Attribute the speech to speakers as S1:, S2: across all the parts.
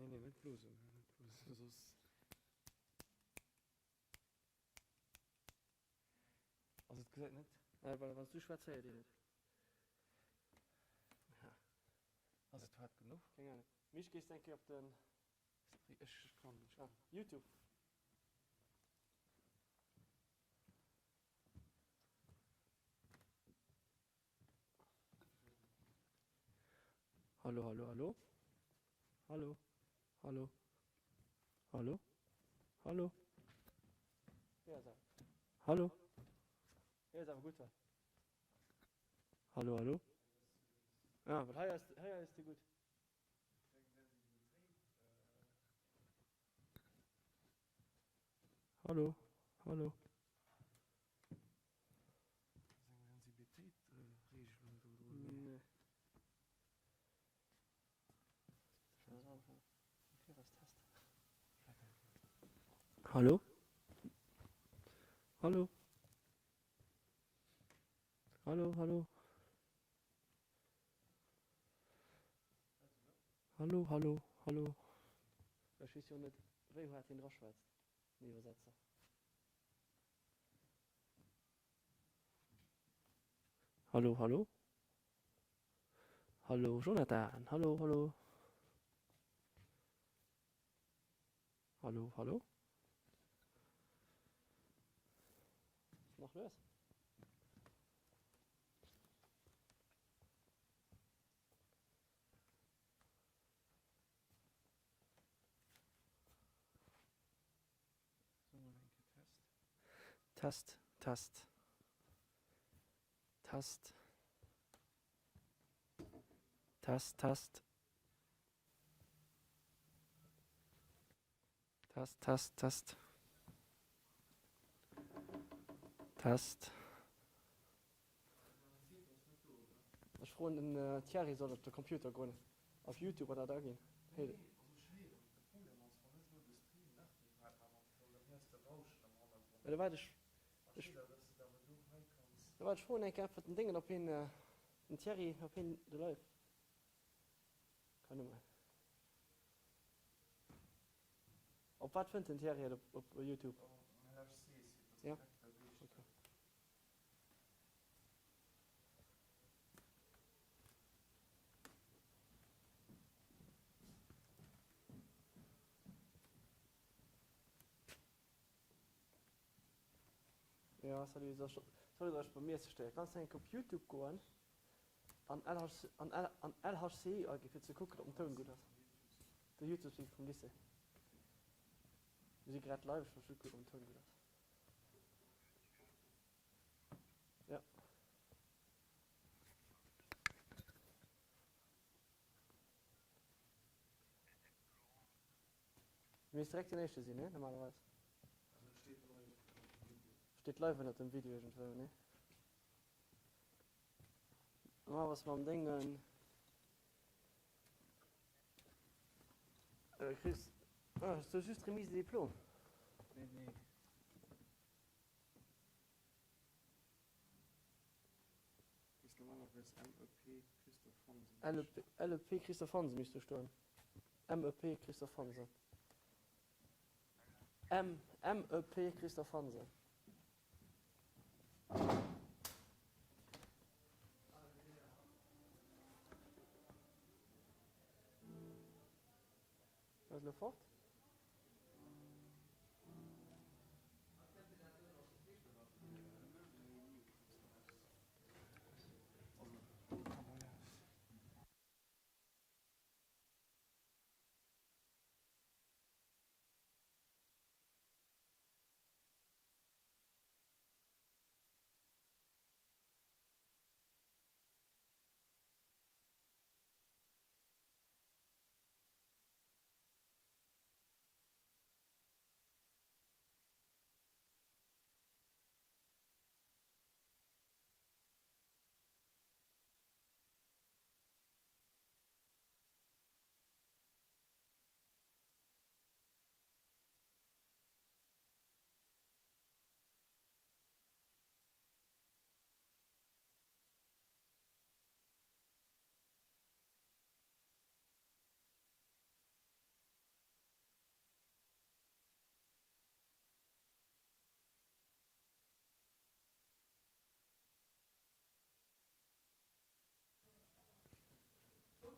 S1: Nee, nee, nicht Bluse. Bluse. Also, das gesagt nicht.
S2: Weil was du schwarz dir nicht.
S1: Ja. Also, das hat genug.
S2: Keine Ahnung. Mich gehst denke ich auf den.
S1: Ich kann nicht.
S2: Ah, YouTube. Hallo, hallo, hallo. Hallo. Hallo. Hallo. Hallo. Ja, sag. Hallo. Ja, sag gut. Hallo, hallo. Ja, aber hier ist die gut. Hallo. Hallo.
S1: Sensibilität-Regelung.
S2: Nee. Okay, was testen? Hallo? Hallo? Hallo, hallo? Hallo, hallo, hallo? Ich weiß ja nicht, wer hat den rausschwätzt? Die Übersetzer. Hallo, hallo? Hallo, Jonathan. Hallo, hallo? Hallo, hallo? Noch los?
S1: So, mal ein Test.
S2: Test, Test. Test. Test, Test. Test, Test, Test. Test. Ich freue den Thierry soll auf den Computer gehen. Auf YouTube oder da gehen. Hey. Da war ich. Da war ich froh, ich habe den Dingen auf den Thierry auf den läuft. Keine mehr. Auf was findet den Thierry auf YouTube? Ja. Okay. Ja, soll ich bei mir stellen. Kannst du auf YouTube gehen? An LHCE eigentlich zu gucken, ob ein Ton gut ist. Der YouTube-Video von Lisse. Wir sind gerade live, ich gucke, ob ein Ton gut ist. Ja. Wir müssen direkt die nächste sehen, ne? Normalerweise. Steht live in dem Video irgendwo, ne? Was wir am Dingen. Chris. Ah, hast du just remise Diplom?
S1: Nee, nee. Ist normalerweise MEP Christophe Hansen.
S2: LHCE Christophe Hansen müsste du stehen. MEP Christophe Hansen. MEP Christophe Hansen. Was ist fort?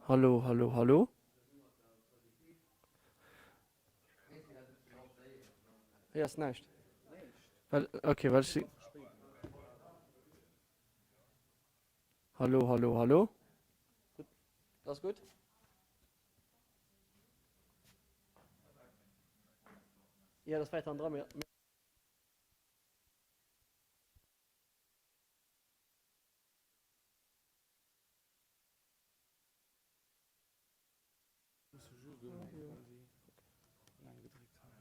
S2: Hallo, hallo, hallo. Ja, ist nicht. Okay, weil ich. Hallo, hallo, hallo. Gut. Das ist gut? Ja, das weiter dran. Ja.
S1: Musst du schon gehen, wenn sie lang gedrückt haben.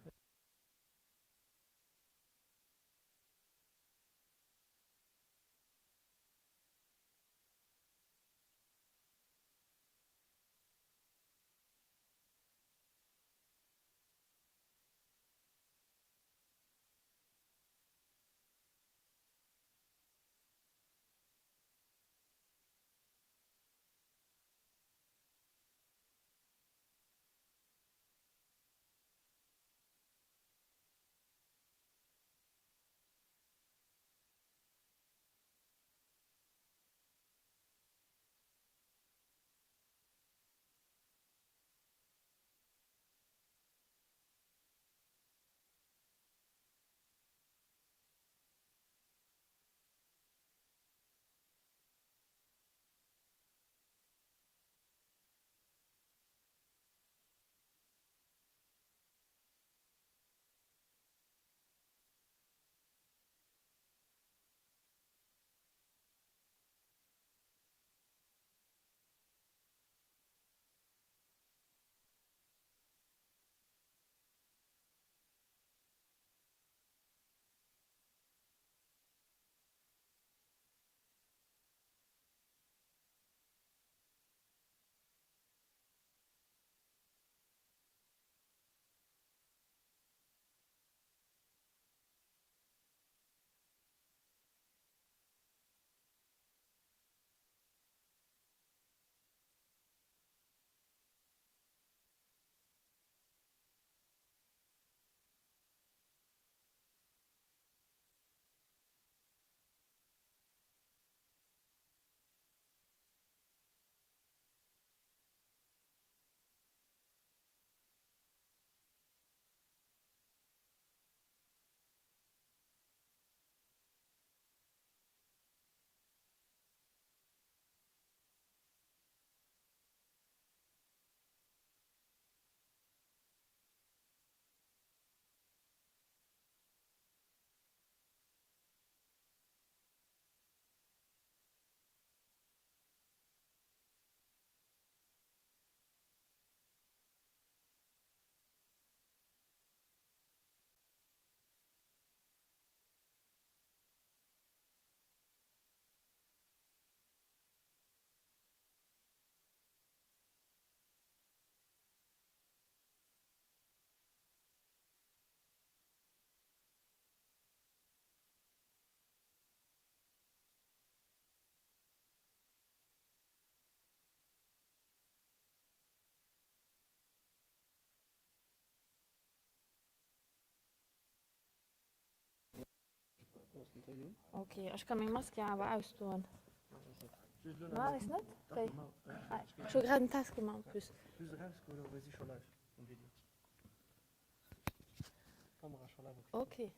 S3: Okay, ich kann meine Maske aber austun. War es nicht? Schon gerade einen Test gemacht. Okay.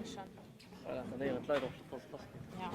S3: session.
S2: Ja, dann är det leider fast.
S3: Ja.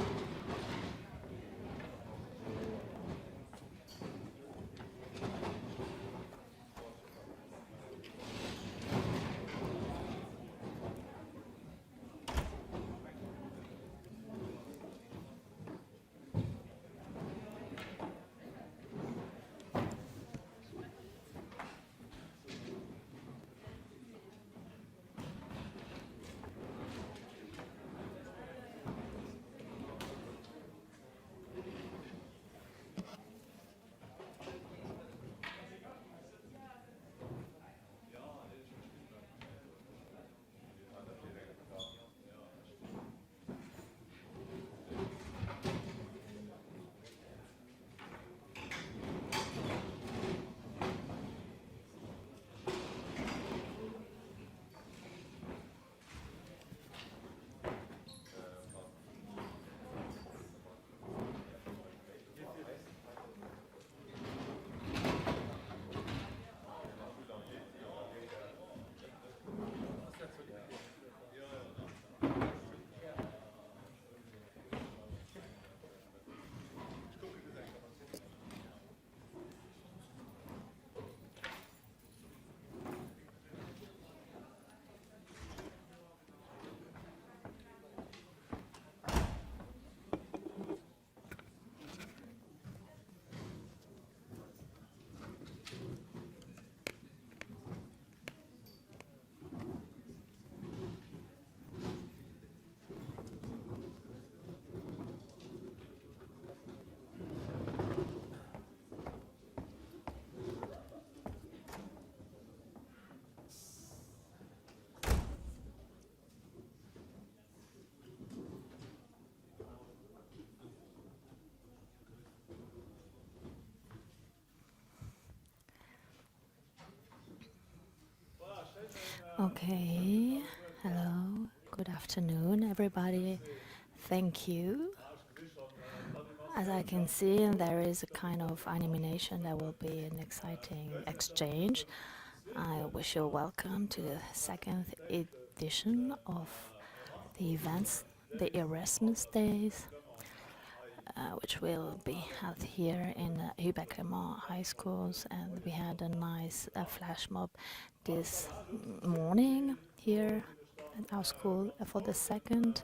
S3: Okay, hello, good afternoon, everybody. Thank you. As I can see, there is a kind of animation. There will be an exciting exchange. I wish you welcome to the second edition of the events, the Erasmus Days, which will be held here in Hubert-Clément High Schools. And we had a nice flash mob this morning here at our school. For the second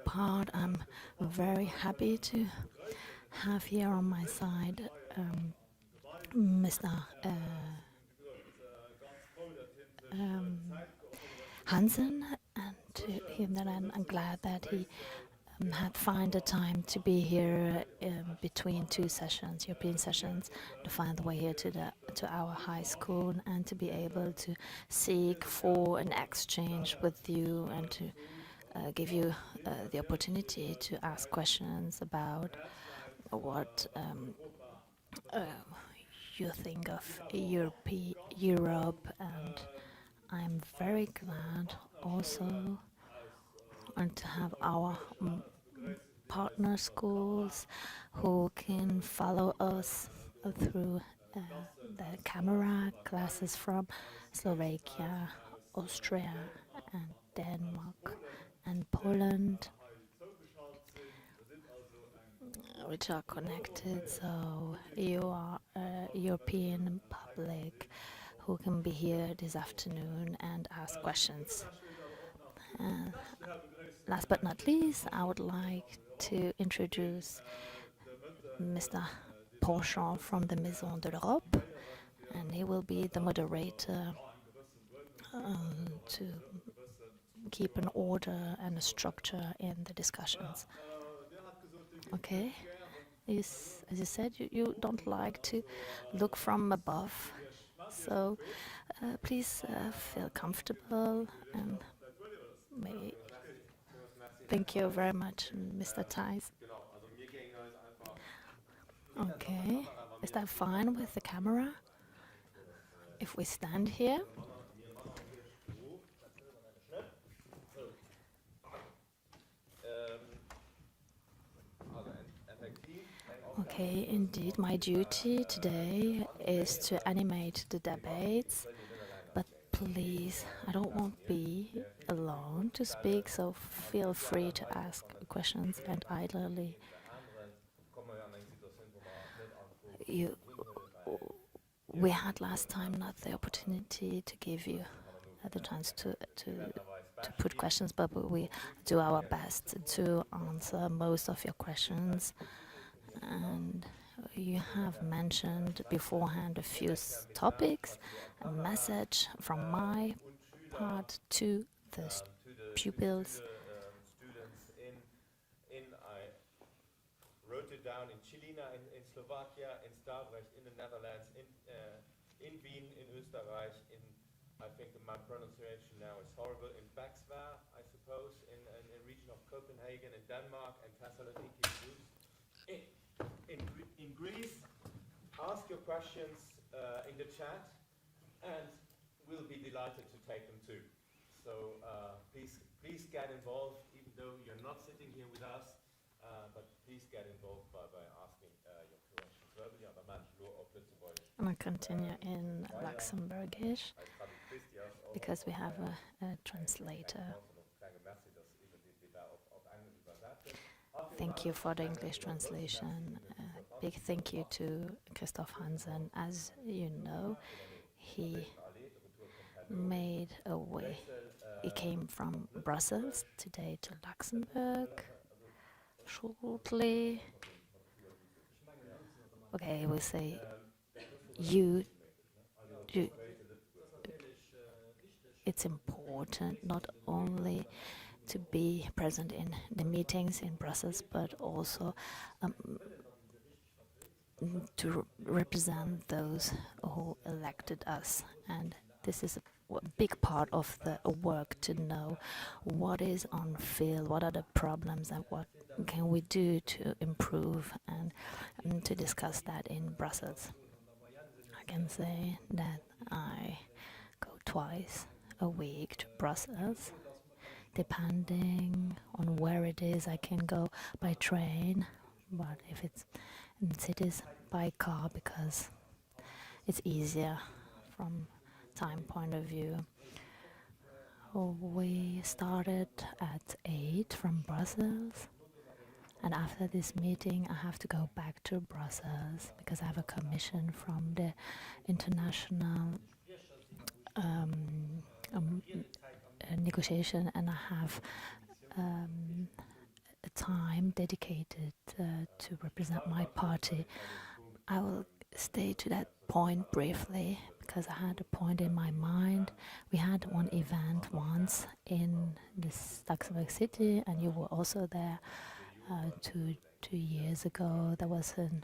S3: part, I'm very happy to have here on my side Mr. Hansen, and to him that I'm glad that he had find the time to be here between two sessions, European sessions, to find the way here to our high school and to be able to seek for an exchange with you and to give you the opportunity to ask questions about what you think of Europe, and I'm very glad also and to have our partner schools who can follow us through the camera classes from Slovakia, Austria, and Denmark, and Poland, which are connected. So you are a European public who can be here this afternoon and ask questions. Last but not least, I would like to introduce Mr. Porchon from the Maison de l'Europe, and he will be the moderator to keep an order and a structure in the discussions. Okay? As you said, you don't like to look from above, so please feel comfortable and thank you very much, Mr. Theis. Okay, is that fine with the camera? If we stand here? Okay, indeed, my duty today is to animate the debates, but please, I don't want to be alone to speak, so feel free to ask questions and idly. You, we had last time not the opportunity to give you the chance to put questions, but we do our best to answer most of your questions. And you have mentioned beforehand a few topics, a message from my part to the pupils.
S4: Wrote it down in Chilina, in Slovakia, in Starbrecht, in the Netherlands, in Wien, in Österreich, I think my pronunciation now is horrible, in Baxwa, I suppose, in the region of Copenhagen, in Denmark, and Thessaloniki, in Greece. Ask your questions in the chat, and we'll be delighted to take them too. So please get involved, even though you're not sitting here with us. But please get involved by asking your questions verbally.
S3: I'm going to continue in Luxembourgish because we have a translator. Thank you for the English translation. Big thank you to Christophe Hansen. As you know, he made a way. He came from Brussels today to Luxembourg. Shortly. Okay, we say you. It's important not only to be present in the meetings in Brussels, but also to represent those who elected us. And this is a big part of the work, to know what is on field, what are the problems, and what can we do to improve, and to discuss that in Brussels. I can say that I go twice a week to Brussels. Depending on where it is, I can go by train, but if it's in cities, by car, because it's easier from time point of view. We started at 8 from Brussels, and after this meeting I have to go back to Brussels because I have a commission from the international negotiation, and I have a time dedicated to represent my party. I will stay to that point briefly because I had a point in my mind. We had one event once in this Luxembourg city, and you were also there 2 years ago. There was an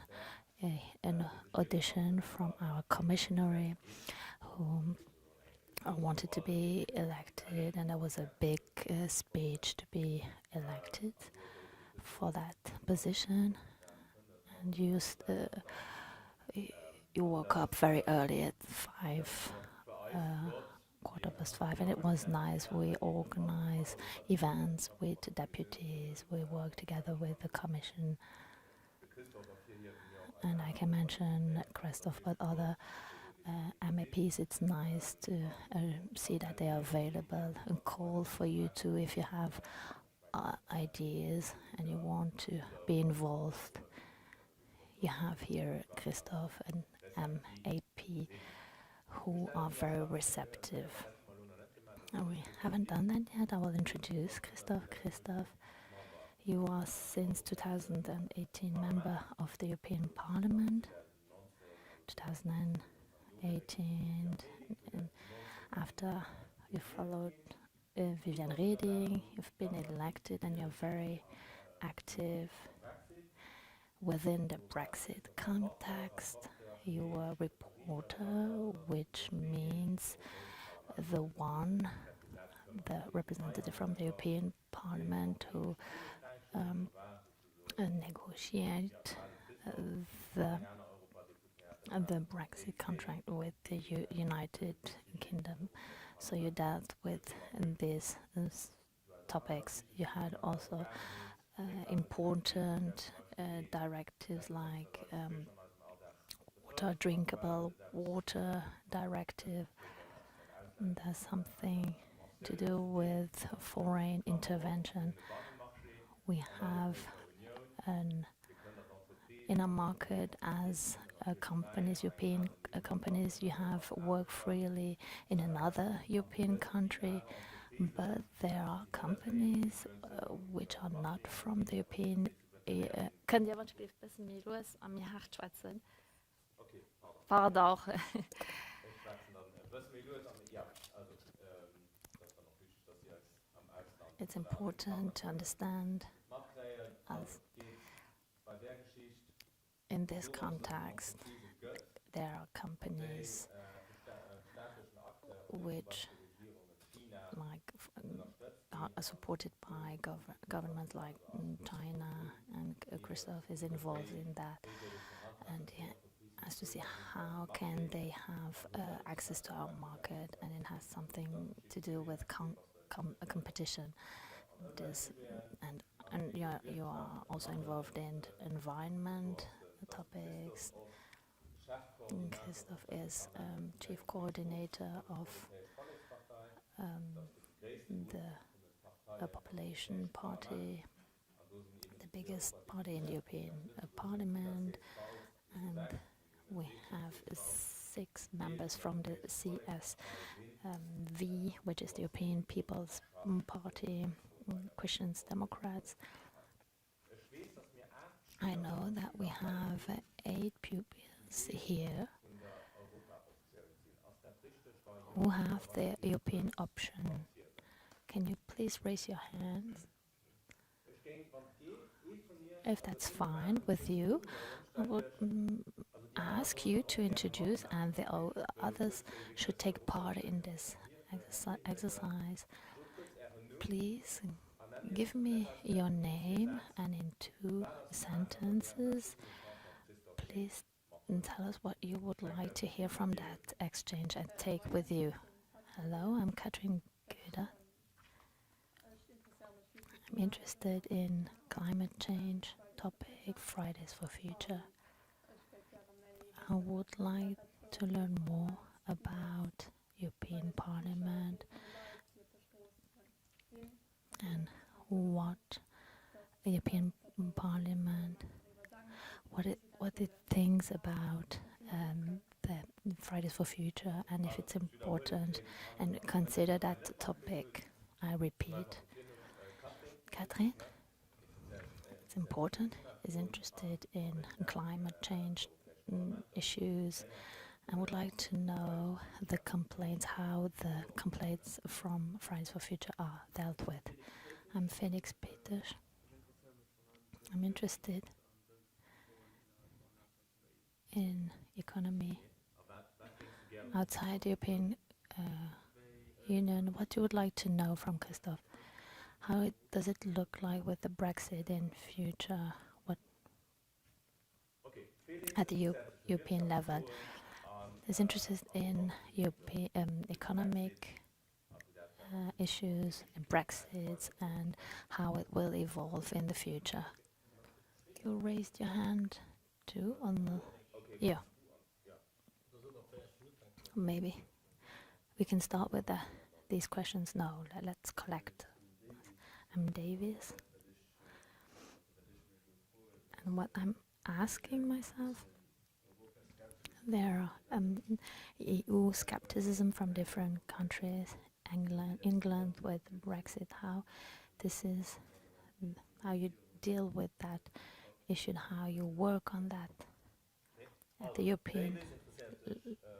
S3: audition from our commissioner who wanted to be elected, and there was a big speech to be elected for that position. And you woke up very early at 5, 5:15, and it was nice. We organized events with deputies. We worked together with the commission, and I can mention Christophe, but other MEPs. It's nice to see that they are available and call for you too if you have ideas and you want to be involved. You have here Christophe and MEP who are very receptive. And we haven't done that yet. I will introduce Christophe. Christophe, you are since 2018 member of the European Parliament. 2018, and after you followed Viviane Reding, you've been elected, and you're very active within the Brexit context. You were a reporter, which means the representative from the European Parliament who negotiate the Brexit contract with the United Kingdom. So you dealt with these topics. You had also important directives like drinkable water directive. there's something to do with foreign intervention. We have an inner market as companies, European companies. You have work freely in another European country, but there are companies which are not from the European. Könnt ihr manchmal ein bisschen mehr los an mir hart schwätzen?
S4: Okay,
S3: Pardon.
S4: Ich schwätze dann, was mir gut an, ja, also, das war noch wichtig, dass ihr es am Ausland.
S3: It's important to understand as
S4: Bei der Geschichte,
S3: in this context there are companies which are supported by governments like China, and Christophe is involved in that, and he has to see how can they have access to our market, and it has something to do with competition. And you are also involved in environment topics. Christophe is chief coordinator of the Population Party, the biggest party in the European Parliament, and we have 6 members from the CSV, which is the European People's Party, Christians, Democrats. I know that we have 8 pupils here who have the European option. Can you please raise your hands? If that's fine with you, I would ask you to introduce, and the others should take part in this exercise. Please give me your name, and in 2 sentences, please tell us what you would like to hear from that exchange and take with you. Hello, I'm Katrin Göder. I'm interested in climate change topic, Fridays for Future. I would like to learn more about European Parliament and what the European Parliament, what it thinks about the Fridays for Future, and if it's important, and consider that topic. I repeat, Katrin, it's important, is interested in climate change issues. I would like to know the complaints, how the complaints from Fridays for Future are dealt with. I'm Felix Peters. I'm interested in economy outside the European Union. What you would like to know from Christophe? How does it look like with the Brexit in future? What at the European level? Is interested in European economic issues, and Brexit, and how it will evolve in the future. You raised your hand too on the Maybe we can start with these questions. No, let's collect. I'm Davis, and what I'm asking myself, there are EU skepticism from different countries. England with Brexit, how you deal with that issue, how you work on that at the European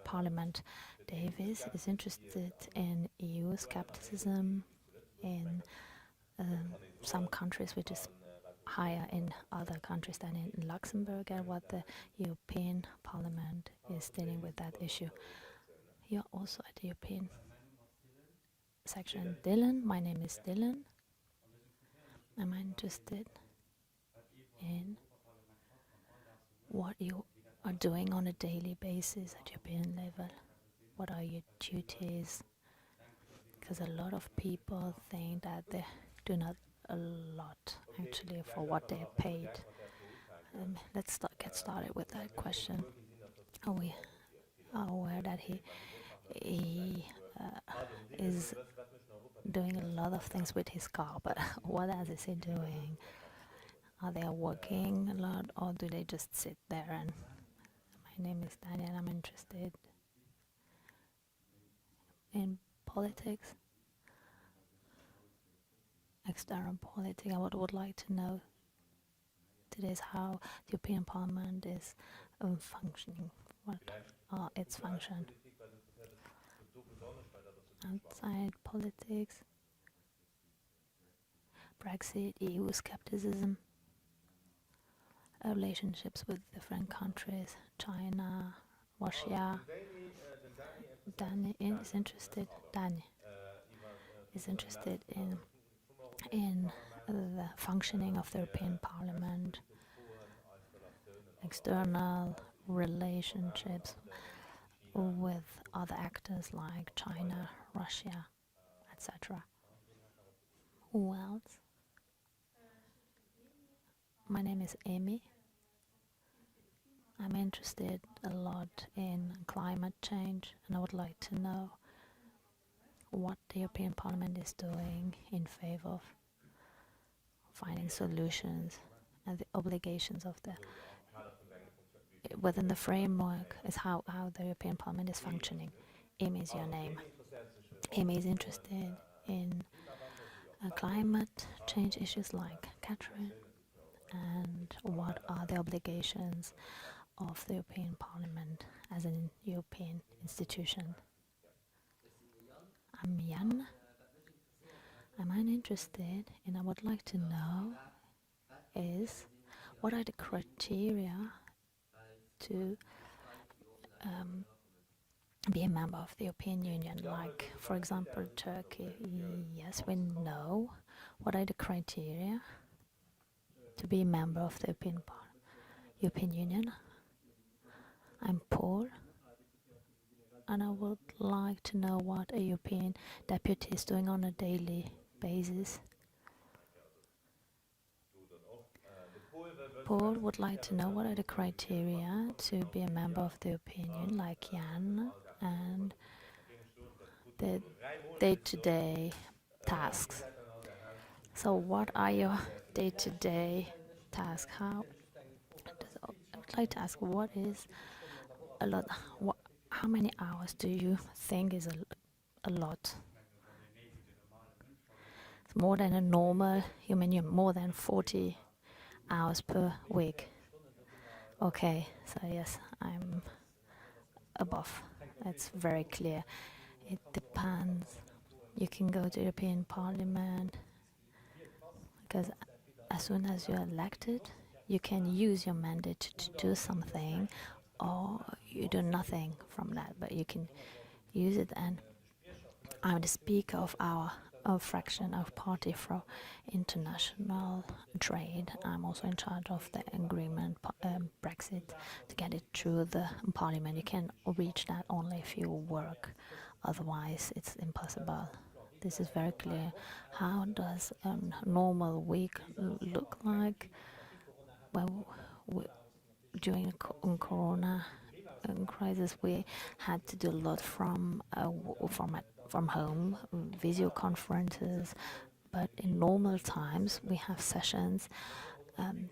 S3: Parliament. Davis is interested in EU skepticism in some countries, which is higher in other countries than in Luxembourg, and what the European Parliament is dealing with that issue. You're also at the European section. Dylan, my name is Dylan. I'm interested in what you are doing on a daily basis at European level. What are your duties? Because a lot of people think that they do not a lot actually for what they're paid. Let's get started with that question. Are we aware that he is doing a lot of things with his car, but what else is he doing? Are they working a lot, or do they just sit there? And my name is Daniel, and I'm interested in politics, external politics. I would like to know today is how the European Parliament is functioning. What are its functions? Outside politics, Brexit, EU skepticism, relationships with different countries, China, Russia. Danny is interested. Danny is interested in the functioning of the European Parliament, external relationships with other actors like China, Russia, etc. Who else? My name is Amy. I'm interested a lot in climate change, and I would like to know what the European Parliament is doing in favor of finding solutions and the obligations of the within the framework is how the European Parliament is functioning. Amy is your name. Amy is interested in climate change issues like Catherine, and what are the obligations of the European Parliament as a European institution. I'm Jan. I'm interested and I would like to know is what are the criteria to be a member of the European Union, like for example Turkey. Yes, we know what are the criteria to be a member of the European Union. I'm Paul, and I would like to know what a European deputy is doing on a daily basis. Paul would like to know what are the criteria to be a member of the European Union, like Jan, and the day-to-day tasks. So what are your day-to-day tasks? I would like to ask, what is a lot? How many hours do you think is a lot? It's more than a normal, you mean you're more than 40 hours per week? Okay, so yes, I'm above. That's very clear. It depends. You can go to European Parliament because as soon as you're elected, you can use your mandate to do something, or you do nothing from that, but you can use it. And I'm the speaker of our fraction of party for international trade. I'm also in charge of the agreement Brexit to get it through the parliament. You can reach that only if you work, otherwise it's impossible. This is very clear. How does a normal week look like? Well, during the Corona crisis, we had to do a lot from home, video conferences. But in normal times, we have sessions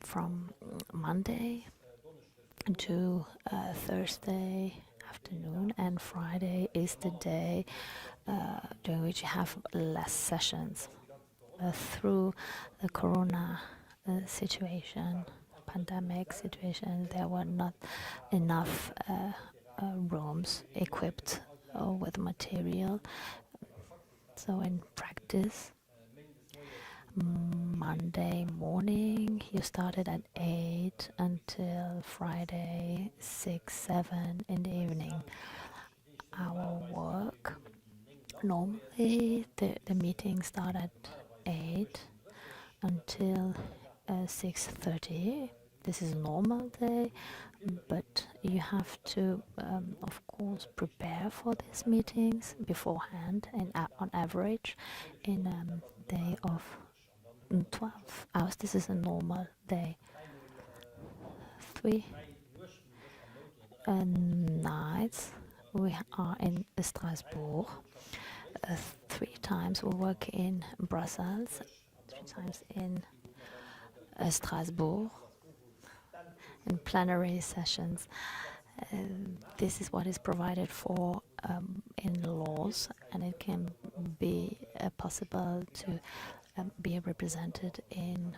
S3: from Monday to Thursday afternoon, and Friday is the day during which you have less sessions. Through the Corona situation, pandemic situation, there were not enough rooms equipped with material. So in practice, Monday morning you started at 8 until Friday 6, 7 in the evening. Our work, normally the meetings start at 8 until 6:30. This is a normal day, but you have to, of course, prepare for these meetings beforehand. And on average, in a day of 12 hours, this is a normal day. 3 nights We are in Strasbourg. 3 times we work in Brussels, 3 times in Strasbourg, in plenary sessions. This is what is provided for in laws, and it can be possible to be represented in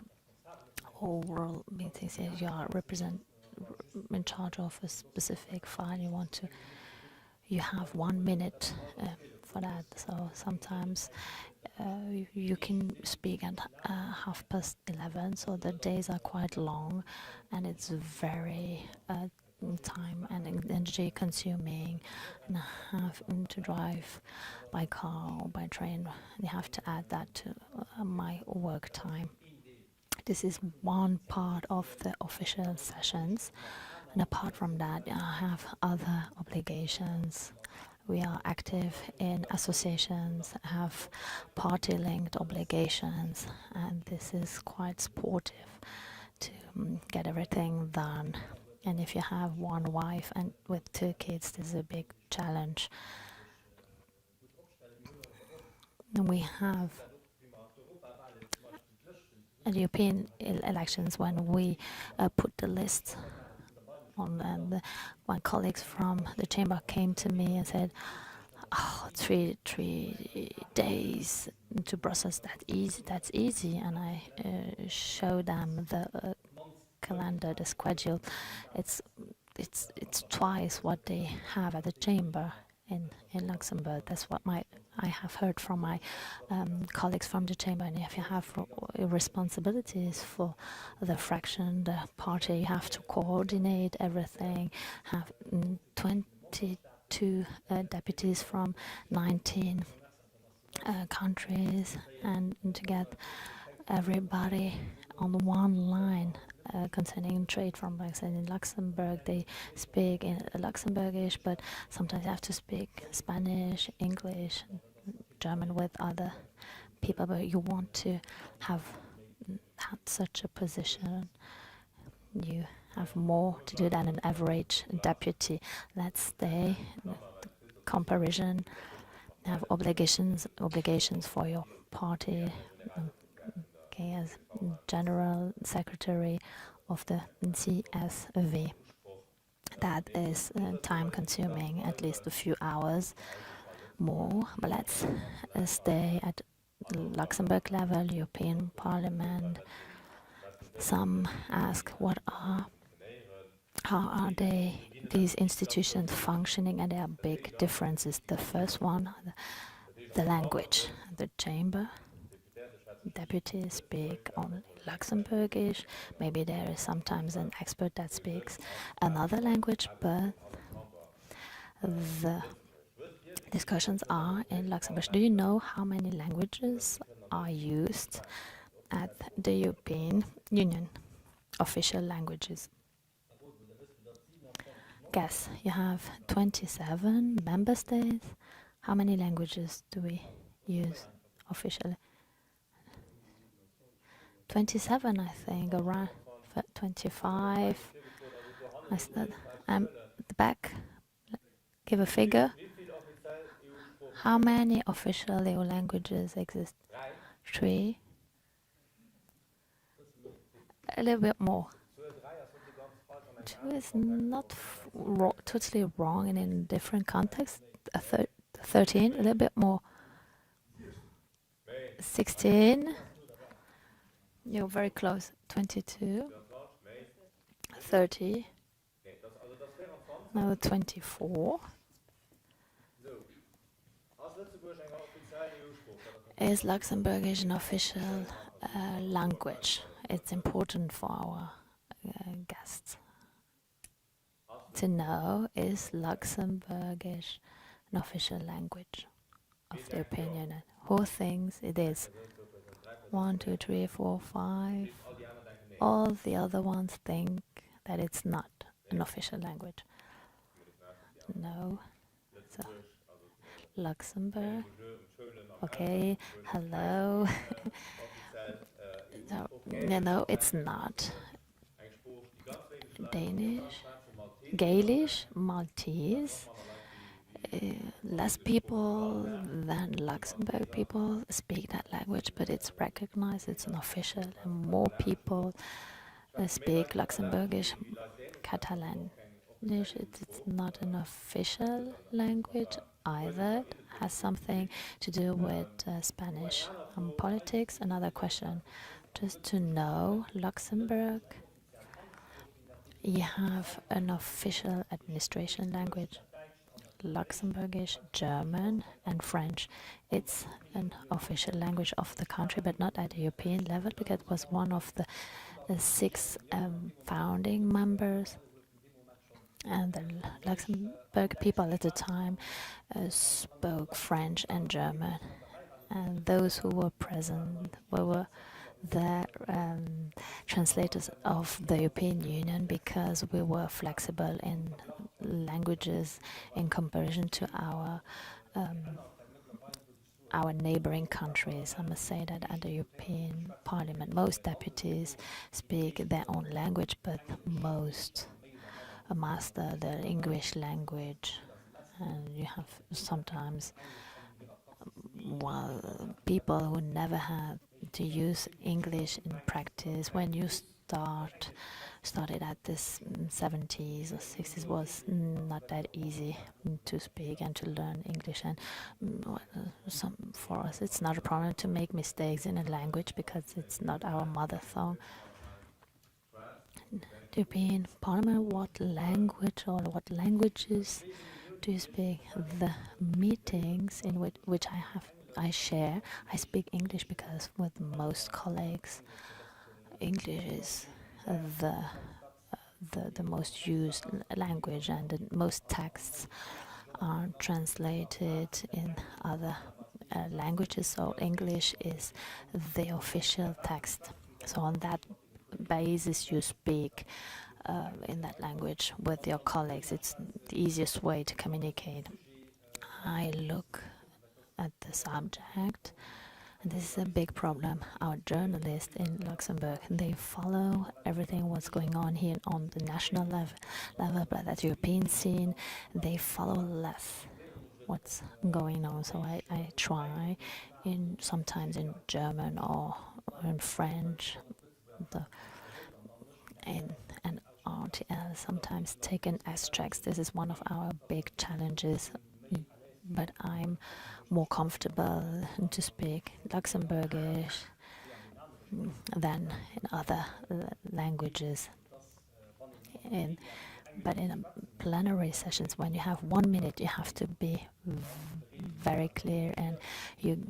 S3: oral meetings. If you are in charge of a specific file, you have 1 minute for that. So sometimes you can speak at 11:30, so the days are quite long, and it's very time and energy consuming, and have to drive by car or by train. You have to add that to my work time. This is one part of the official sessions, and apart from that, I have other obligations. We are active in associations, have party-linked obligations, and this is quite supportive to get everything done. And if you have one wife and with 2 kids, this is a big challenge. We have at European elections when we put the list on, and my colleagues from the chamber came to me and said, "Oh, three days to Brussels, that's easy." And I showed them the calendar, the schedule. It's twice what they have at the chamber in Luxembourg. That's what I have heard from my colleagues from the chamber. And if you have responsibilities for the fraction, the party, you have to coordinate everything, have 22 deputies from 19 countries, and to get everybody on one line concerning trade. From, like I said, in Luxembourg, they speak in Luxembourgish, but sometimes you have to speak Spanish, English, German with other people. But you want to have had such a position, you have more to do than an average deputy. Let's say the comparison, have obligations for your party. Okay, as General Secretary of the CSV. That is time consuming, at least a few hours more. But let's stay at Luxembourg level, European Parliament. Some ask how are these institutions functioning, and there are big differences. The first one, the language. The chamber deputies speak only Luxembourgish. Maybe there is sometimes an expert that speaks another language, but the discussions are in Luxembourg. Do you know how many languages are used at the European Union? Official languages. Guess, you have 27 member states. How many languages do we use officially? 27, I think, around 25. The back, give a figure. How many official EU languages exist? 3. A little bit more. 2 is not totally wrong, and in different contexts. 13, a little bit more. 16. You're very close. 22. 30. Now 24. Is Luxembourgish an official language? It's important for our guests to know, is Luxembourgish an official language of the European Union? Who thinks it is? 1, 2, 3, 4, 5. All the other ones think that it's not an official language. No. So, Luxembourg. Okay, hello. No, it's not. Danish, Gaelish, Maltese, less people than Luxembourg people speak that language, but it's recognized, it's an official, and more people speak Luxembourgish, Catalan. It's not an official language either. It has something to do with Spanish politics. Another question, just to know, Luxembourg, you have an official administration language, Luxembourgish, German, and French. It's an official language of the country, but not at the European level, because it was one of the six founding members. And the Luxembourg people at the time spoke French and German. And those who were present were the translators of the European Union, because we were flexible in languages in comparison to our neighboring countries. I must say that at the European Parliament, most deputies speak their own language, but most master the English language. And you have sometimes people who never had to use English in practice. When you started at this 70s or 60s, was not that easy to speak and to learn English. And for us, it's not a problem to make mistakes in a language, because it's not our mother tongue. European Parliament, what language or what languages do you speak? The meetings in which I share, I speak English, because with most colleagues, English is the most used language, and the most texts are translated in other languages. So English is the official text. So on that basis, you speak in that language with your colleagues. It's the easiest way to communicate. I look at the subject, and this is a big problem. Our journalists in Luxembourg, they follow everything what's going on here on the national level, but at the European scene, they follow less what's going on. So I try sometimes in German or in French, and RTL sometimes taken extracts. This is one of our big challenges, but I'm more comfortable to speak Luxembourgish than in other languages. But in plenary sessions, when you have 1 minute, you have to be very clear, and you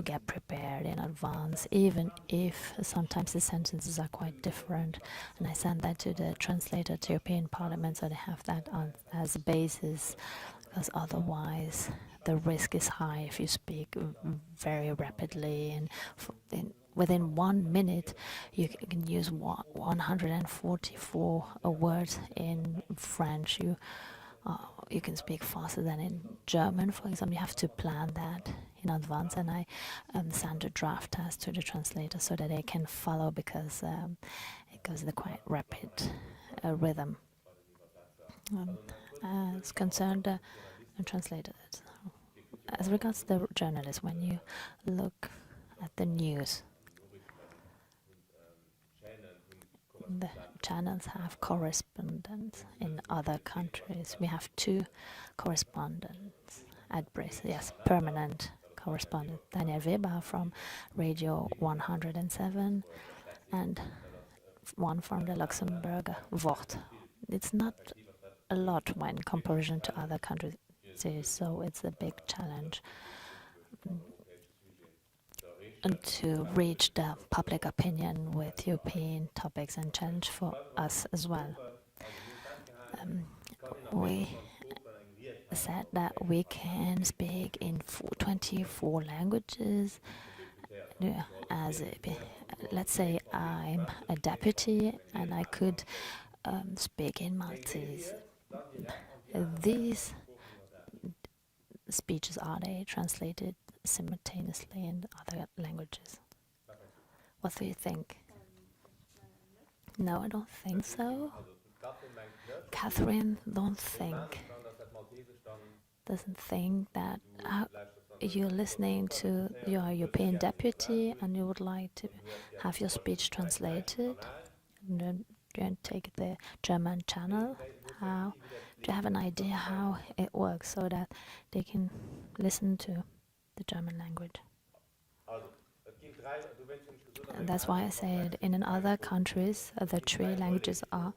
S3: get prepared in advance, even if sometimes the sentences are quite different. And I send that to the translator to European Parliament, so they have that as a basis, because otherwise the risk is high if you speak very rapidly, and within 1 minute you can use 144 words in French. You can speak faster than in German, for example. You have to plan that in advance, and I send a draft test to the translator so that they can follow, because it goes in a quite rapid rhythm. As concerned translators, as regards the journalists, when you look at the news, the channels have correspondents in other countries. We have 2 correspondents at Brest. Yes, permanent correspondent. Daniel Weber from Radio 107 and one from the Luxembourger Wort. It's not a lot when comparison to other countries, so it's a big challenge and to reach the public opinion with European topics, and challenge for us as well. We said that we can speak in 24 languages. Let's say I'm a deputy and I could speak in Maltese. These speeches, are they translated simultaneously in other languages? What do you think? No, I don't think so. Catherine, don't think. doesn't think that you're listening to your European deputy and you would like to have your speech translated, and then you take the German channel. How do you have an idea how it works so that they can listen to the German language? And that's why I said in other countries the three languages are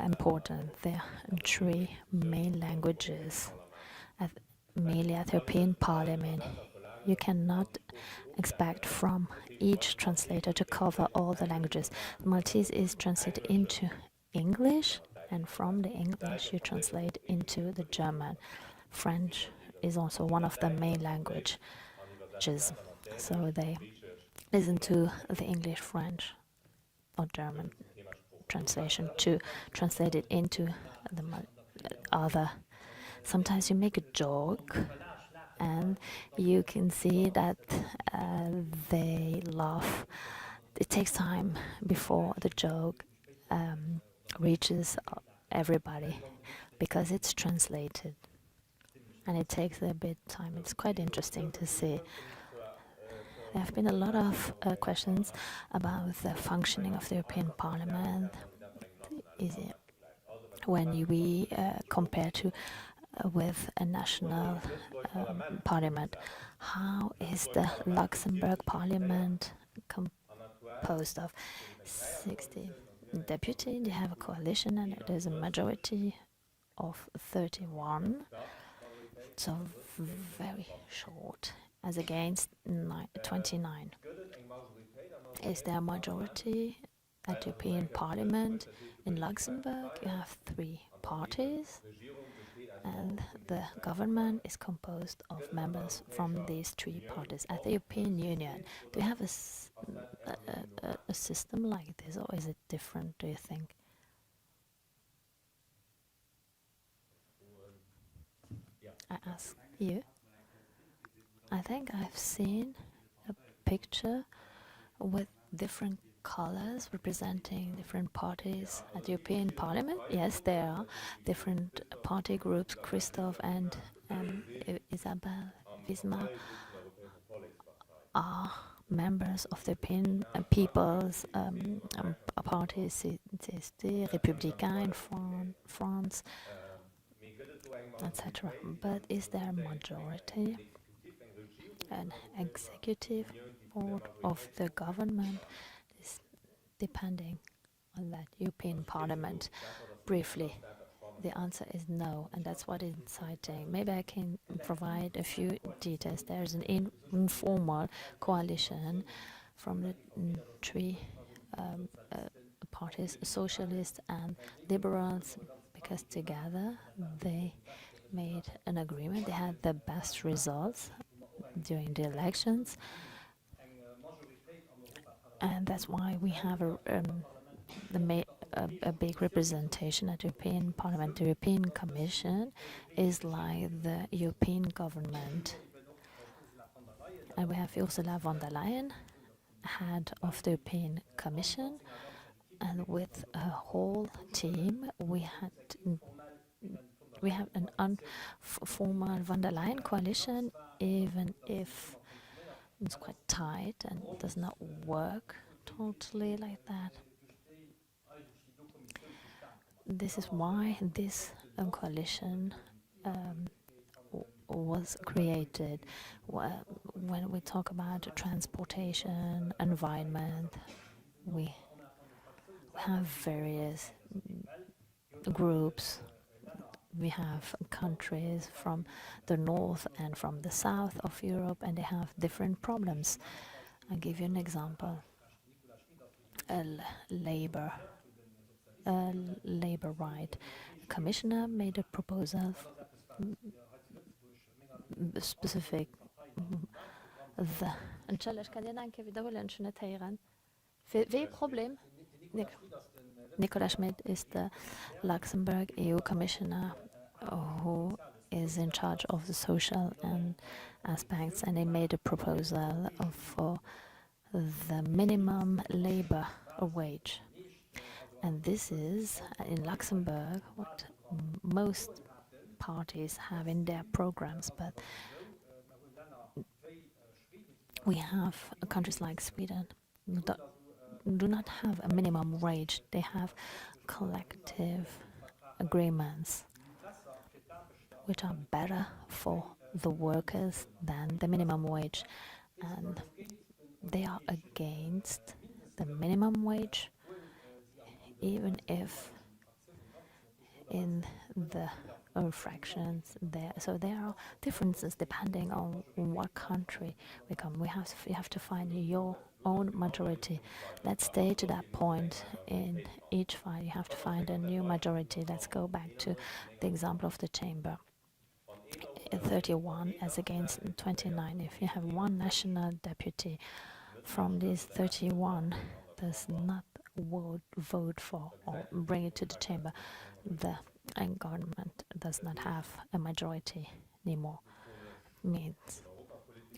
S3: important. There are three main languages, mainly at the European Parliament. You cannot expect from each translator to cover all the languages. Maltese is translated into English, and from the English you translate into the German. French is also one of the main languages, so they listen to the English, French, or German translation to translate it into the other. Sometimes you make a joke and you can see that they laugh. It takes time before the joke reaches everybody because it's translated and it takes a bit time. It's quite interesting to see. There have been a lot of questions about the functioning of the European Parliament. Is it when we compare to with a national parliament? How is the Luxembourg Parliament composed of 60 deputies? They have a coalition and there's a majority of 31, so very short, as against 29. Is there a majority at European Parliament? In Luxembourg you have three parties and the government is composed of members from these three parties. At the European Union, do you have a system like this, or is it different, do you think? I ask you. I think I've seen a picture with different colors representing different parties at the European Parliament. Yes, there are different party groups. Christophe and Isabel Wismar are members of the European People's Party, CSD, Républicain in France, etc. But is there a majority? An executive board of the government is depending on that European Parliament. Briefly, the answer is no, and that's what is exciting. Maybe I can provide a few details. There's an informal coalition from the three parties, socialists and liberals, because together they made an agreement. They had the best results during the elections, and that's why we have a big representation at European Parliament. The European Commission is like the European government, and we have Ursula von der Leyen, head of the European Commission, and with a whole team we have an informal von der Leyen coalition, even if it's quite tight and does not work totally like that. This is why this coalition was created. When we talk about transportation, environment, we have various groups. We have countries from the north and from the south of Europe, and they have different problems. I'll give you an example. Labor right. The commissioner made a proposal specific. Nicolas Schmidt is the Luxembourg EU commissioner who is in charge of the social aspects, and he made a proposal for the minimum labor wage. And this is in Luxembourg what most parties have in their programs, but we have countries like Sweden who do not have a minimum wage. They have collective agreements which are better for the workers than the minimum wage, and they are against the minimum wage, even if in the fractions there. So there are differences depending on what country we come. You have to find your own majority. Let's stay to that point in each file. You have to find a new majority. Let's go back to the example of the chamber. 31 as against 29. If you have one national deputy from these 31 does not vote for or bring it to the chamber, the government does not have a majority anymore. Means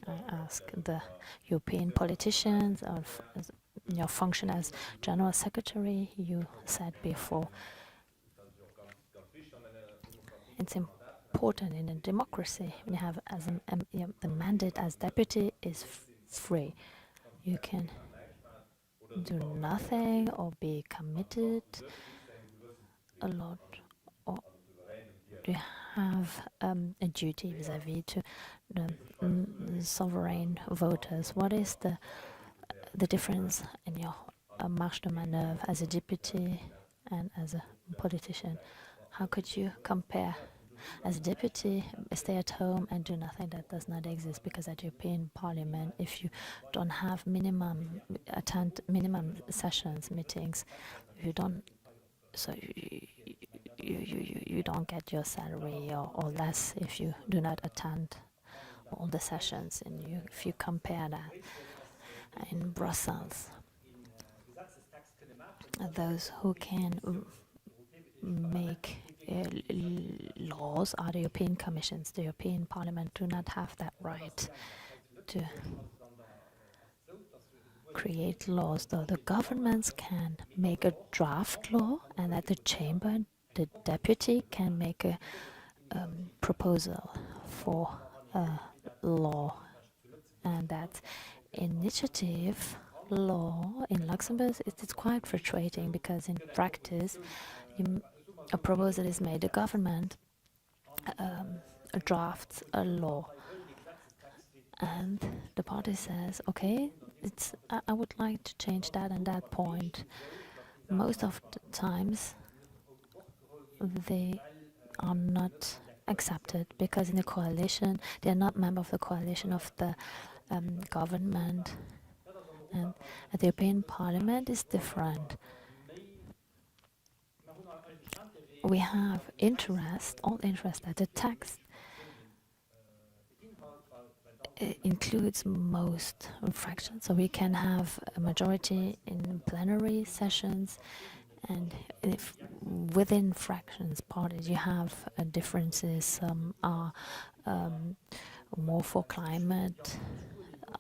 S3: I ask the European politicians of your function as General Secretary, you said before, it's important in a democracy when you have the mandate as deputy is free. You can do nothing or be committed a lot, or you have a duty vis-à-vis to the sovereign voters. What is the difference in your marge de manœuvre as a deputy and as a politician? How could you compare? As a deputy, stay at home and do nothing. That does not exist, because at European Parliament, if you don't have attend minimum sessions, meetings, you don't, so you don't get your salary or less if you do not attend all the sessions. And if you compare that in Brussels, those who can make laws are the European Commissions. The European Parliament do not have that right to create laws, though the governments can make a draft law, and at the chamber the deputy can make a proposal for a law, and that initiative law in Luxembourg, it's quite frustrating, because in practice a proposal is made, the government drafts a law, and the party says, okay, I would like to change that and that point. Most of the times they are not accepted, because in the coalition, they are not member of the coalition of the government, and at the European Parliament is different. We have all interest that the text includes most fractions, so we can have a majority in plenary sessions, and if within fractions parties you have differences. Some are more for climate,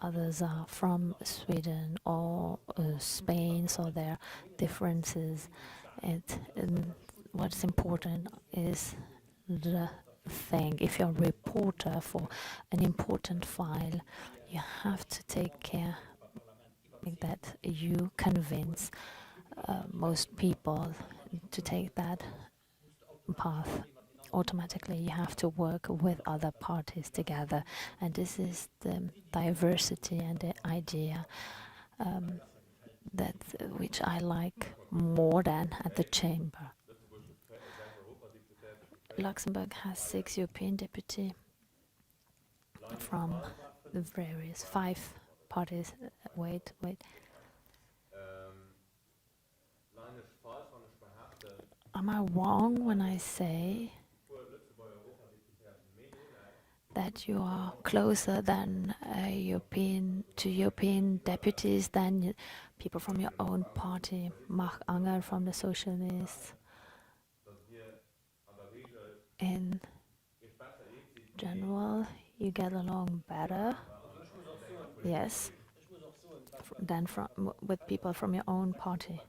S3: others are from Sweden or Spain, so there are differences. What's important is the thing. If you're a reporter for an important file, you have to take care that you convince most people to take that path. Automatically, you have to work with other parties together, and this is the diversity and the idea which I like more than at the chamber. Luxembourg has 6 European deputies from the various 5 parties. Wait. Am I wrong when I say that you are closer than European deputies than people from your own party? Marc Anger from the Socialists. In general, you get along better, yes, than with people from your own party.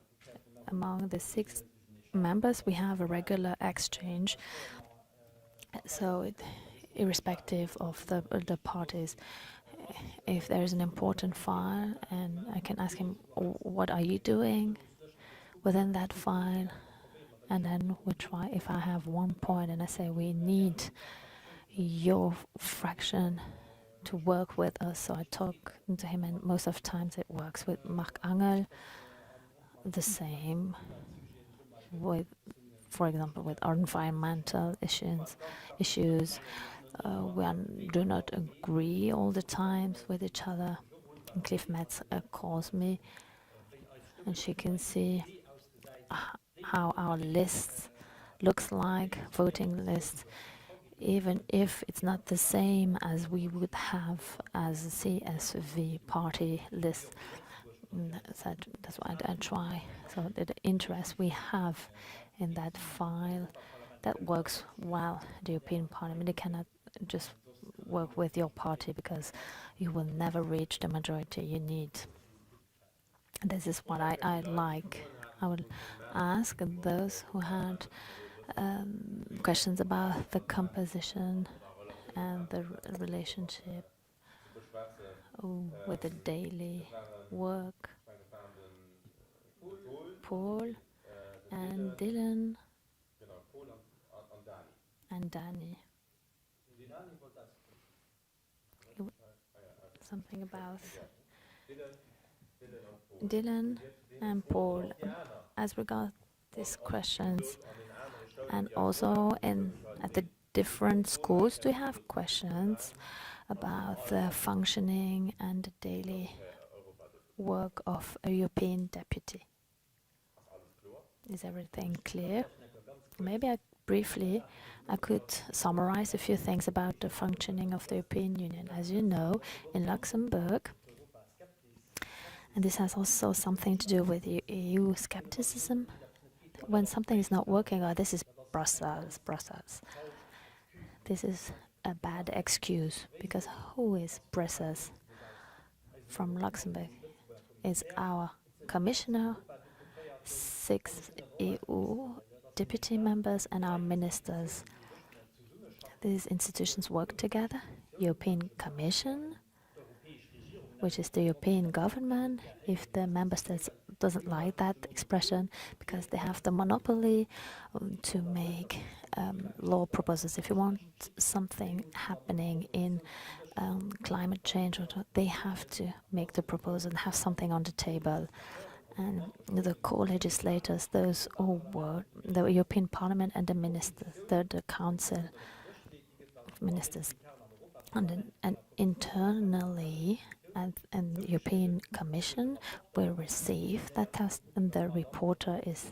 S3: Among the 6 members, we have a regular exchange So, irrespective of the parties, if there is an important file, and I can ask him, what are you doing within that file? And then we try, if I have one point and I say, we need your fraction to work with us. So I talk to him, and most of the times it works. With Mark Angel, the same. With, for example, with environmental issues, do not agree all the times with each other. And Cliff Metz calls me, and she can see how our list looks like, voting list, even if it's not the same as we would have as a CSV party list. That's why I try. So the interest we have in that file, that works well. The European Parliament, it cannot just work with your party because you will never reach the majority you need. This is what I like. I would ask those who had questions about the composition and the relationship with the daily work. Paul and Dylan and Danny. Something about Dylan and Paul. As regards these questions, and also at the different schools, do you have questions about the functioning and the daily work of a European deputy? Is everything clear? Maybe briefly I could summarize a few things about the functioning of the European Union. As you know, in Luxembourg, and this has also something to do with EU skepticism, when something is not working, this is Brussels. This is a bad excuse, because who is Brussels from Luxembourg? Is our commissioner, 6 EU deputy members, and our ministers. These institutions work together. European Commission, which is the European government, if the member states doesn't like that expression, because they have the monopoly to make law proposals. If you want something happening in climate change, they have to make the proposal and have something on the table. And the co-legislators, those who were the European Parliament and the ministers, the Council of Ministers, and internally, and the European Commission will receive that test, and the reporter is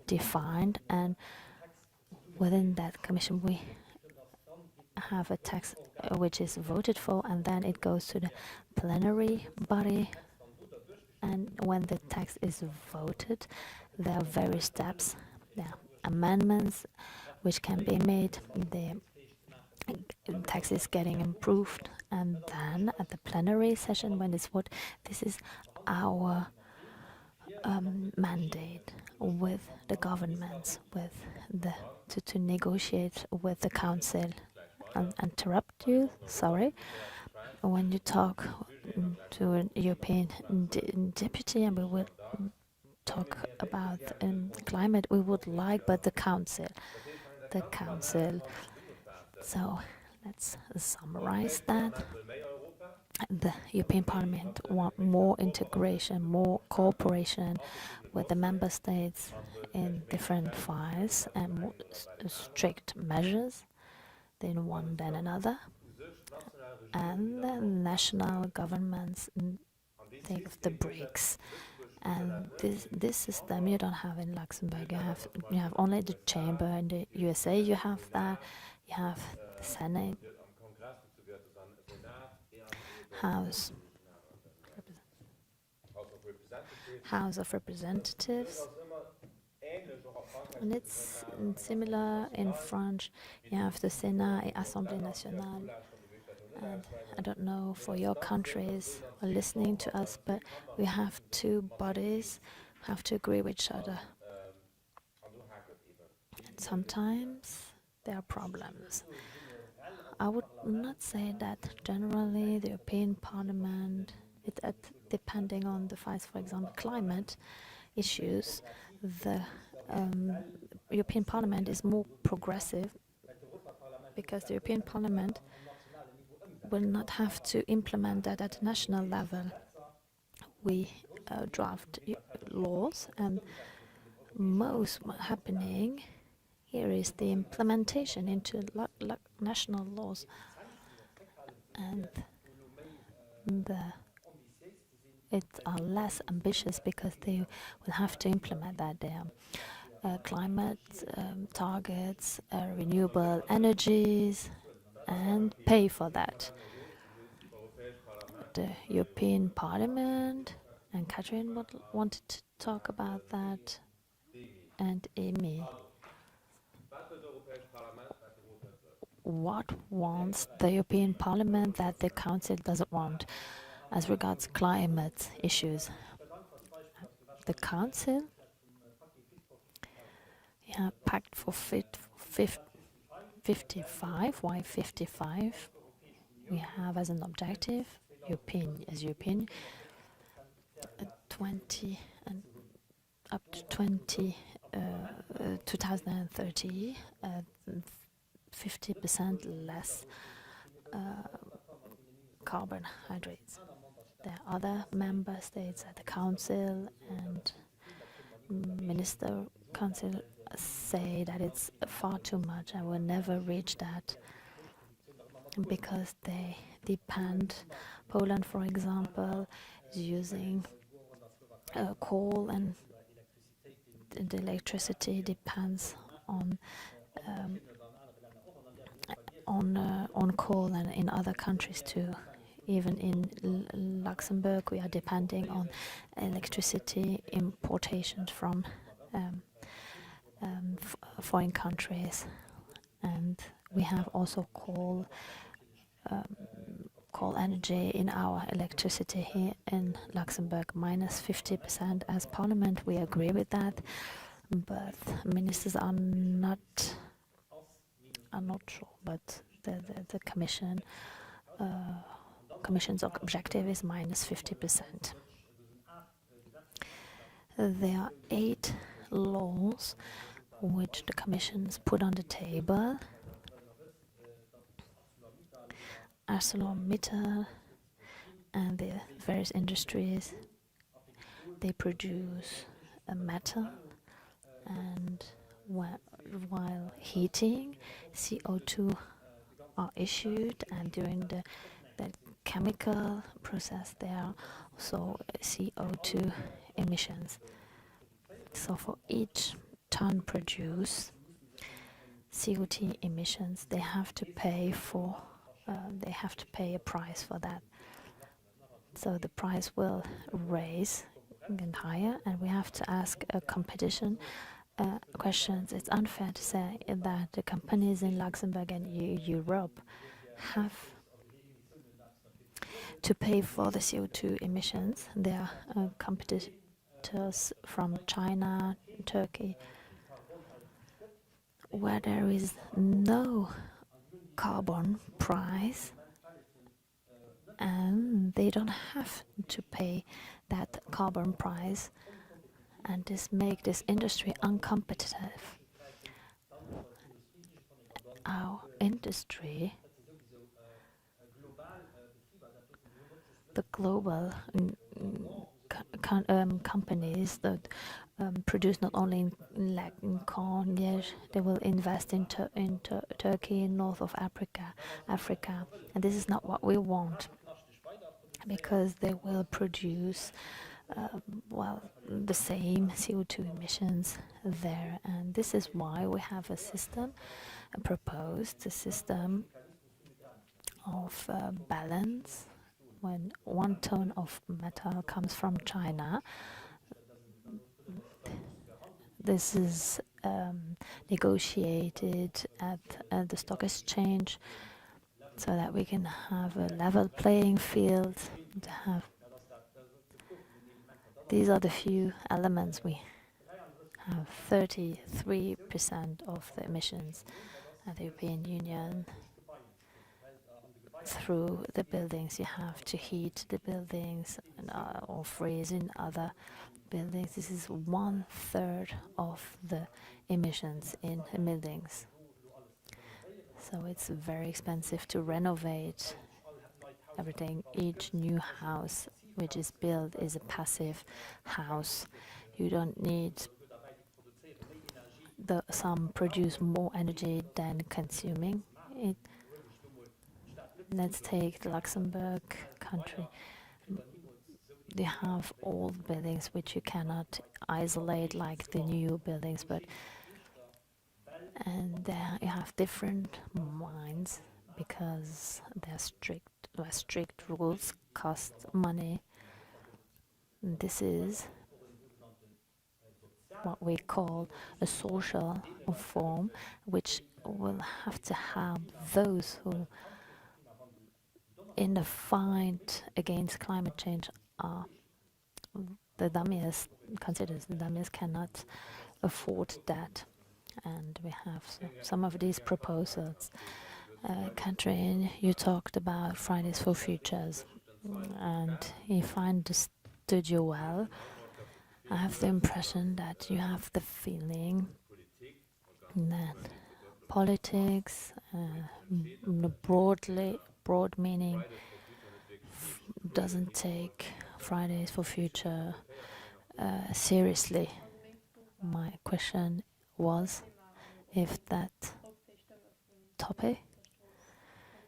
S3: defined, and within that commission we have a text which is voted for, and then it goes to the plenary body. And when the text is voted, there are various steps. There are amendments which can be made. The text is getting improved, and then at the plenary session, when it's voted, this is our mandate with the governments, to negotiate with the council. Interrupt you, sorry. When you talk to a European deputy, and we will talk about climate, we would like, but the council. So let's summarize that. The European Parliament want more integration, more cooperation with the member states in different files, and more strict measures than one than another. And the national governments take the breaks. And this system you don't have in Luxembourg. You have only the chamber. In the USA you have that. You have the Senate, House of Representatives, and it's similar in French. You have the Sénat et Assemblée nationale. And I don't know for your countries are listening to us, but we have two bodies who have to agree with each other. And sometimes there are problems. I would not say that generally the European Parliament, depending on the fights, for example, climate issues, the European Parliament is more progressive because the European Parliament will not have to implement that at national level. We draft laws, and most happening here is the implementation into national laws, and it's less ambitious because they will have to implement that their climate targets, renewable energies, and pay for that. The European Parliament, and Catherine wanted to talk about that, and Amy. What wants the European Parliament that the Council doesn't want as regards climate issues? The Council, pact for 55. Why 55? We have as an objective, European, 20 and up to 2030, 50% less carbohydrates. The other member states at the Council and Minister Council say that it's far too much and will never reach that because they depend. Poland, for example, is using coal, and the electricity depends on coal, and in other countries too. Even in Luxembourg, we are depending on electricity importations from foreign countries, and we have also coal energy in our electricity here in Luxembourg, minus 50%. As Parliament, we agree with that, but ministers are not sure. But the Commission's objective is minus 50%. There are 8 laws which the Commission's put on the table. ArcelorMittal and the various industries, they produce metal, and while heating, CO2 are issued, and during the chemical process there are also CO2 emissions. So for each ton produced, CO2 emissions, they have to pay a price for that. So the price will raise again higher, and we have to ask competition questions. It's unfair to say that the companies in Luxembourg and Europe have to pay for the CO2 emissions. There are competitors from China, Turkey, where there is no carbon price, and they don't have to pay that carbon price, and this makes this industry uncompetitive. Our industry, the global companies that produce not only in corn, yet they will invest in Turkey, north of Africa, and this is not what we want, because they will produce the same CO2 emissions there, and this is why we have a system, proposed a system of balance. When 1 ton of metal comes from China, this is negotiated at the stock exchange so that we can have a level playing field. These are the few elements. We have 33% of the emissions, at the European Union. Through the buildings, you have to heat the buildings and, or freeze in other buildings. This is 1/3 of the emissions in buildings. So it's very expensive to renovate everything. Each new house which is built is a passive house. You don't need some produce more energy than consuming it. Let's take the Luxembourg country. They have old buildings which you cannot isolate like the new buildings, and there you have different minds because strict rules cost money. And this is what we call a social reform, which will have to help those who in the fight against climate change are the dummies, considers the dummies cannot afford that. And we have some of these proposals. Catherine, you talked about Fridays for Futures, and if I understood you well, I have the impression that you have the feeling that politics, broad meaning, doesn't take Fridays for Future seriously. My question was if that topic,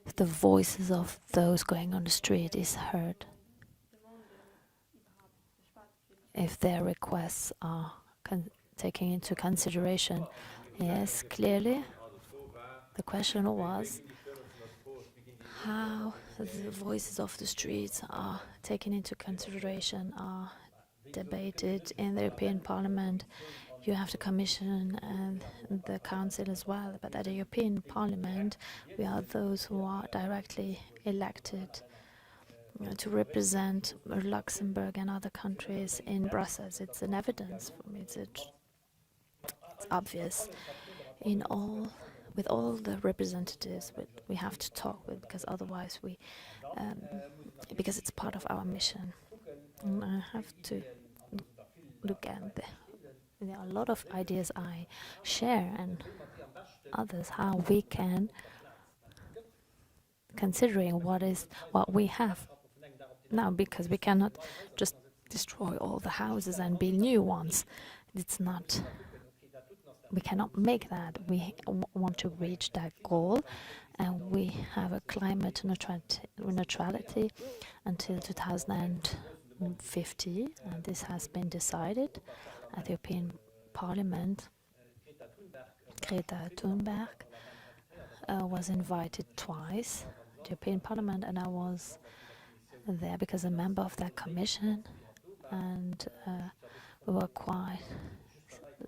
S3: if the voices of those going on the street is heard, if their requests are taken into consideration. Yes, clearly. The question was how the voices of the streets are taken into consideration, are debated in the European Parliament. You have the Commission and the Council as well, but at the European Parliament we are those who are directly elected to represent Luxembourg and other countries in Brussels. It's an evidence for me. It's obvious with all the representatives we have to talk with, because otherwise because it's part of our mission. And I have to look at there are a lot of ideas I share and others how we can, considering what we have now, because we cannot just destroy all the houses and build new ones. We cannot make that. We want to reach that goal, and we have a climate neutrality until 2050, and this has been decided at the European Parliament. Greta Thunberg was invited twice to the European Parliament, and I was there because I'm a member of that commission, and we were quite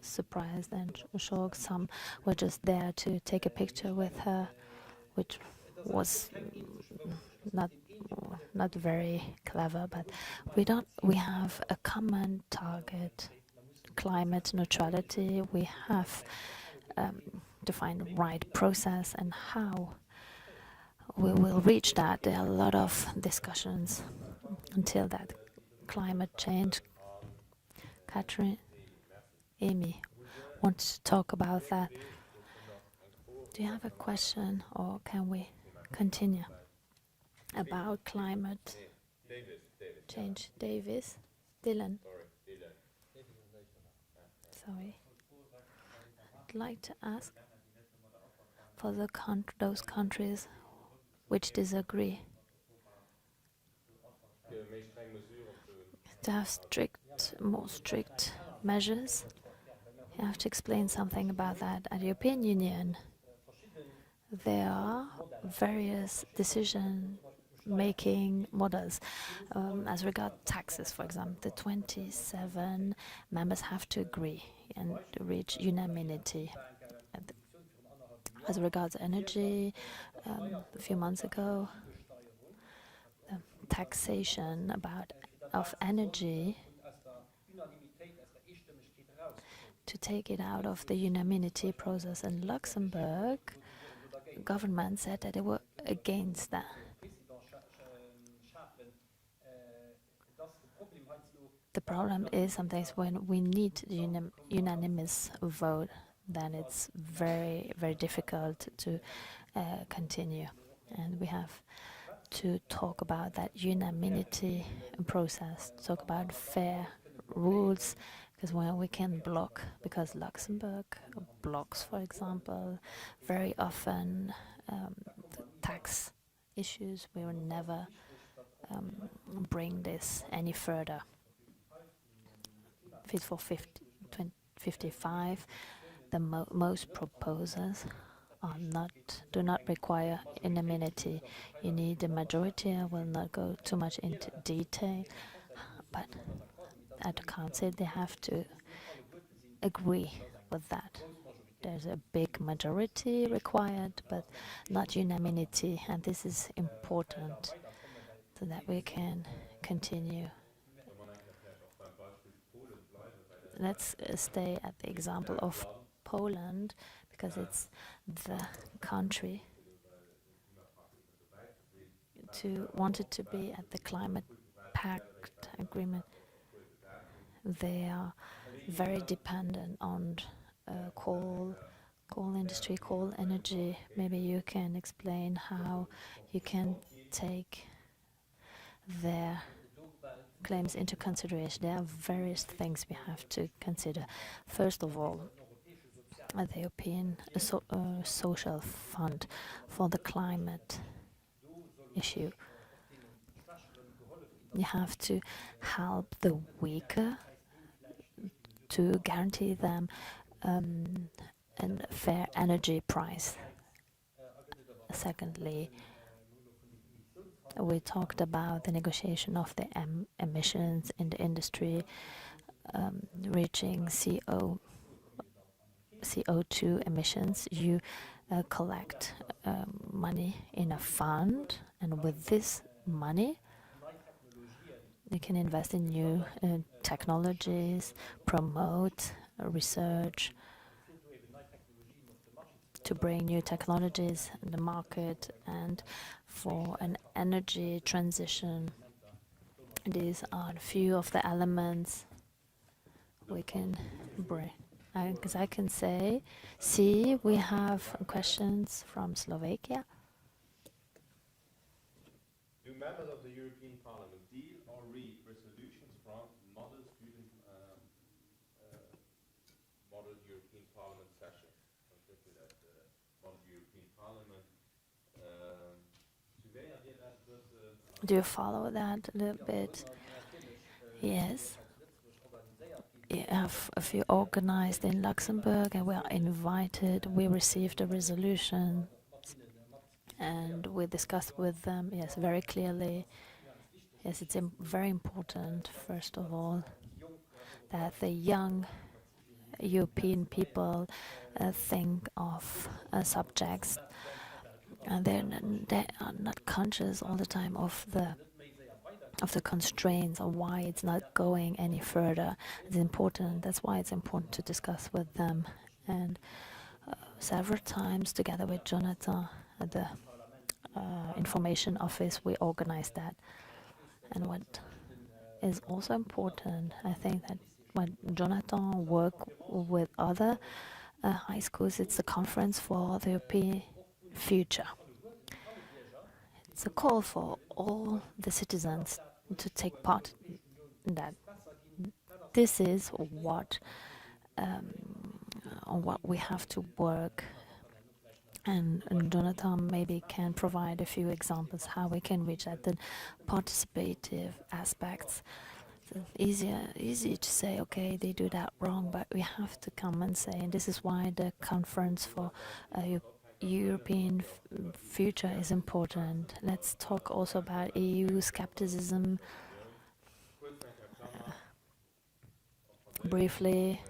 S3: surprised and shocked. Some were just there to take a picture with her, which was not very clever, but we have a common target, climate neutrality. We have to find the right process and how we will reach that. There are a lot of discussions until that. Climate change. Catherine, Amy wants to talk about that. Do you have a question, or can we continue about climate change? Davis? Dylan? Sorry. I'd like to ask for those countries which disagree to have more strict measures. You have to explain something about that. At the European Union, there are various decision-making models. As regard taxes, for example, the 27 members have to agree and reach unanimity. As regards energy, a few months ago, taxation of energy, to take it out of the unanimity process in Luxembourg, government said that they were against that. The problem is sometimes when we need unanimous vote, then it's very, very difficult to continue. And we have to talk about that unanimity process, talk about fair rules, because when we can block, because Luxembourg blocks, for example, very often the tax issues, we will never bring this any further. Fit for 55, the most proposals do not require unanimity. You need a majority. I will not go too much into detail, but at the council they have to agree with that. There's a big majority required, but not unanimity, and this is important so that we can continue. Let's stay at the example of Poland, because it's the country wanted to be at the climate pact agreement. They are very dependent on coal industry, coal energy. Maybe you can explain how you can take their claims into consideration. There are various things we have to consider. First of all, the European Social Fund for the climate issue. You have to help the weaker to guarantee them a fair energy price. Secondly, we talked about the negotiation of the emissions in the industry, reaching CO2 emissions. You collect money in a fund, and with this money you can invest in new technologies, promote research to bring new technologies in the market and for an energy transition. These are a few of the elements we can bring. Because I can see we have questions from Slovakia.
S4: Do members of the European Parliament deal or read resolutions from model European Parliament sessions? I'm thinking that model European Parliament today I did that.
S3: Do you follow that a little bit? Yes. We have a few organized in Luxembourg, and we are invited. We received a resolution, and we discussed with them, yes, very clearly. Yes, it's very important, first of all, that the young European people think of subjects, and they are not conscious all the time of the constraints or why it's not going any further. It's important. That's why it's important to discuss with them. And several times, together with Jonathan at the information office, we organized that. And what is also important, I think, that when Jonathan worked with other high schools, it's a conference for the European future. It's a call for all the citizens to take part in that. This is what on what we have to work, and Jonathan maybe can provide a few examples how we can reach that. The participative aspects. It's easy to say, okay, they do that wrong, but we have to come and say, and this is why the conference for European future is important. Let's talk also about EU skepticism. Briefly,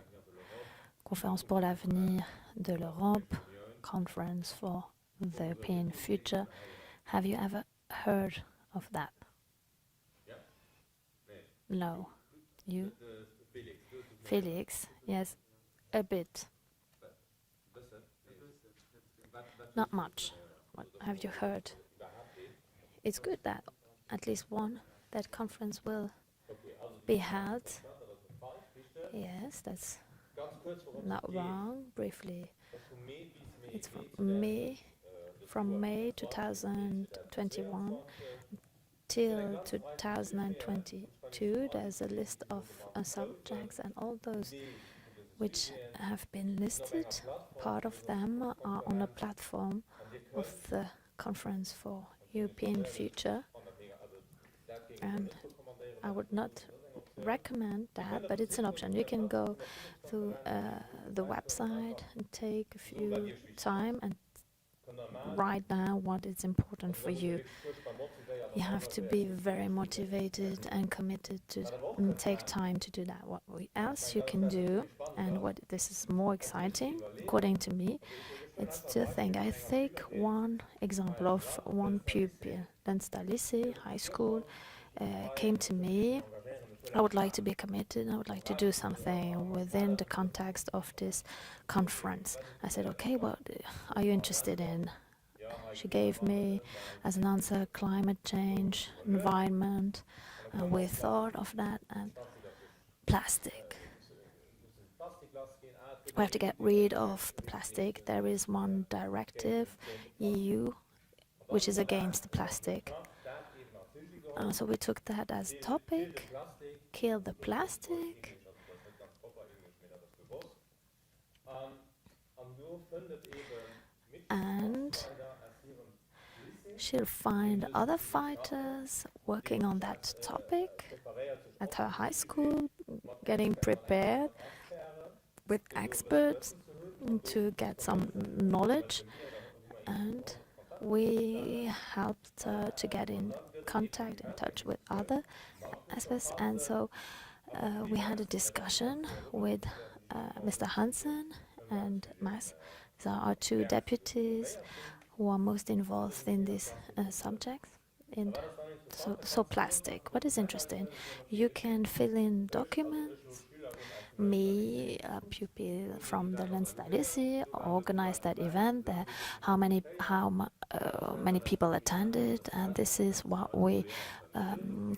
S3: Conférence pour l'avenir de l'Europe, Conference for the European Future. Have you ever heard of that? No. You? Felix, yes, a bit. Not much. What have you heard? It's good that at least one that conference will be held. Yes, that's not wrong. Briefly, it's from May 2021 till 2022. There's a list of subjects, and all those which have been listed, part of them are on a platform of the Conference for European Future. And I would not recommend that, but it's an option. You can go to the website and take a few time and write down what is important for you. You have to be very motivated and committed to take time to do that. What else you can do, and what this is more exciting, according to me, it's to think. I take one example of one pupil, LHCE high school, came to me. I would like to be committed. I would like to do something within the context of this conference. I said, okay, what are you interested in? She gave me as an answer climate change, environment. We thought of that, and plastic. We have to get rid of the plastic. There is one directive, EU, which is against the plastic. So we took that as a topic, kill the plastic. And she'll find other fighters working on that topic at her high school, getting prepared with experts to get some knowledge. And we helped her to get in contact, in touch with other experts. And so we had a discussion with Mr. Hansen and Max. These are our two deputies who are most involved in this subject. So plastic. What is interesting? You can fill in documents. Me, a pupil from the LHCE, organized that event. How many people attended, and this is what we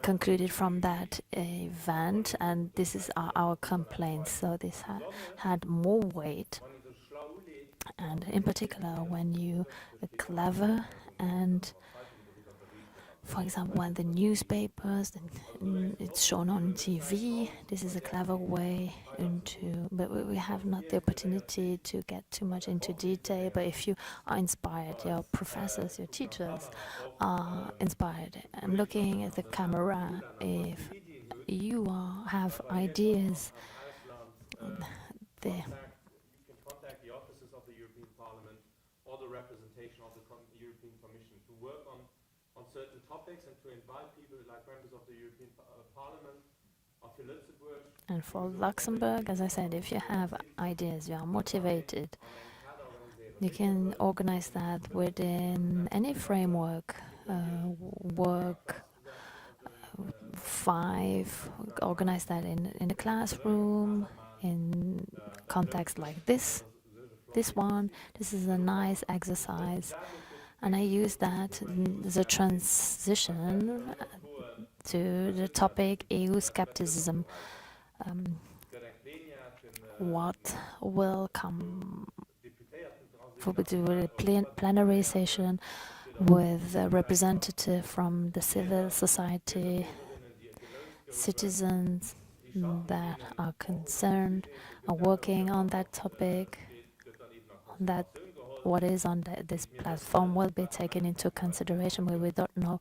S3: concluded from that event. And this is our complaints. So this had more weight. And in particular, when you are clever, and for example, when the newspapers, it's shown on TV, this is a clever way but we have not the opportunity to get too much into detail. But if you are inspired, your professors, your teachers are inspired. I'm looking at the camera. If you have ideas,
S4: representation of the European Commission to work on certain topics and to invite people like members of the European Parliament of Luxembourg.
S3: And for Luxembourg, as I said, if you have ideas, you are motivated, you can organize that within any framework, work 5, organize that in a classroom, in context like this one. This is a nice exercise, and I use that as a transition to the topic EU skepticism. What will come for the plenary session with a representative from the civil society, citizens that are concerned, are working on that topic, that what is on this platform will be taken into consideration. We don't know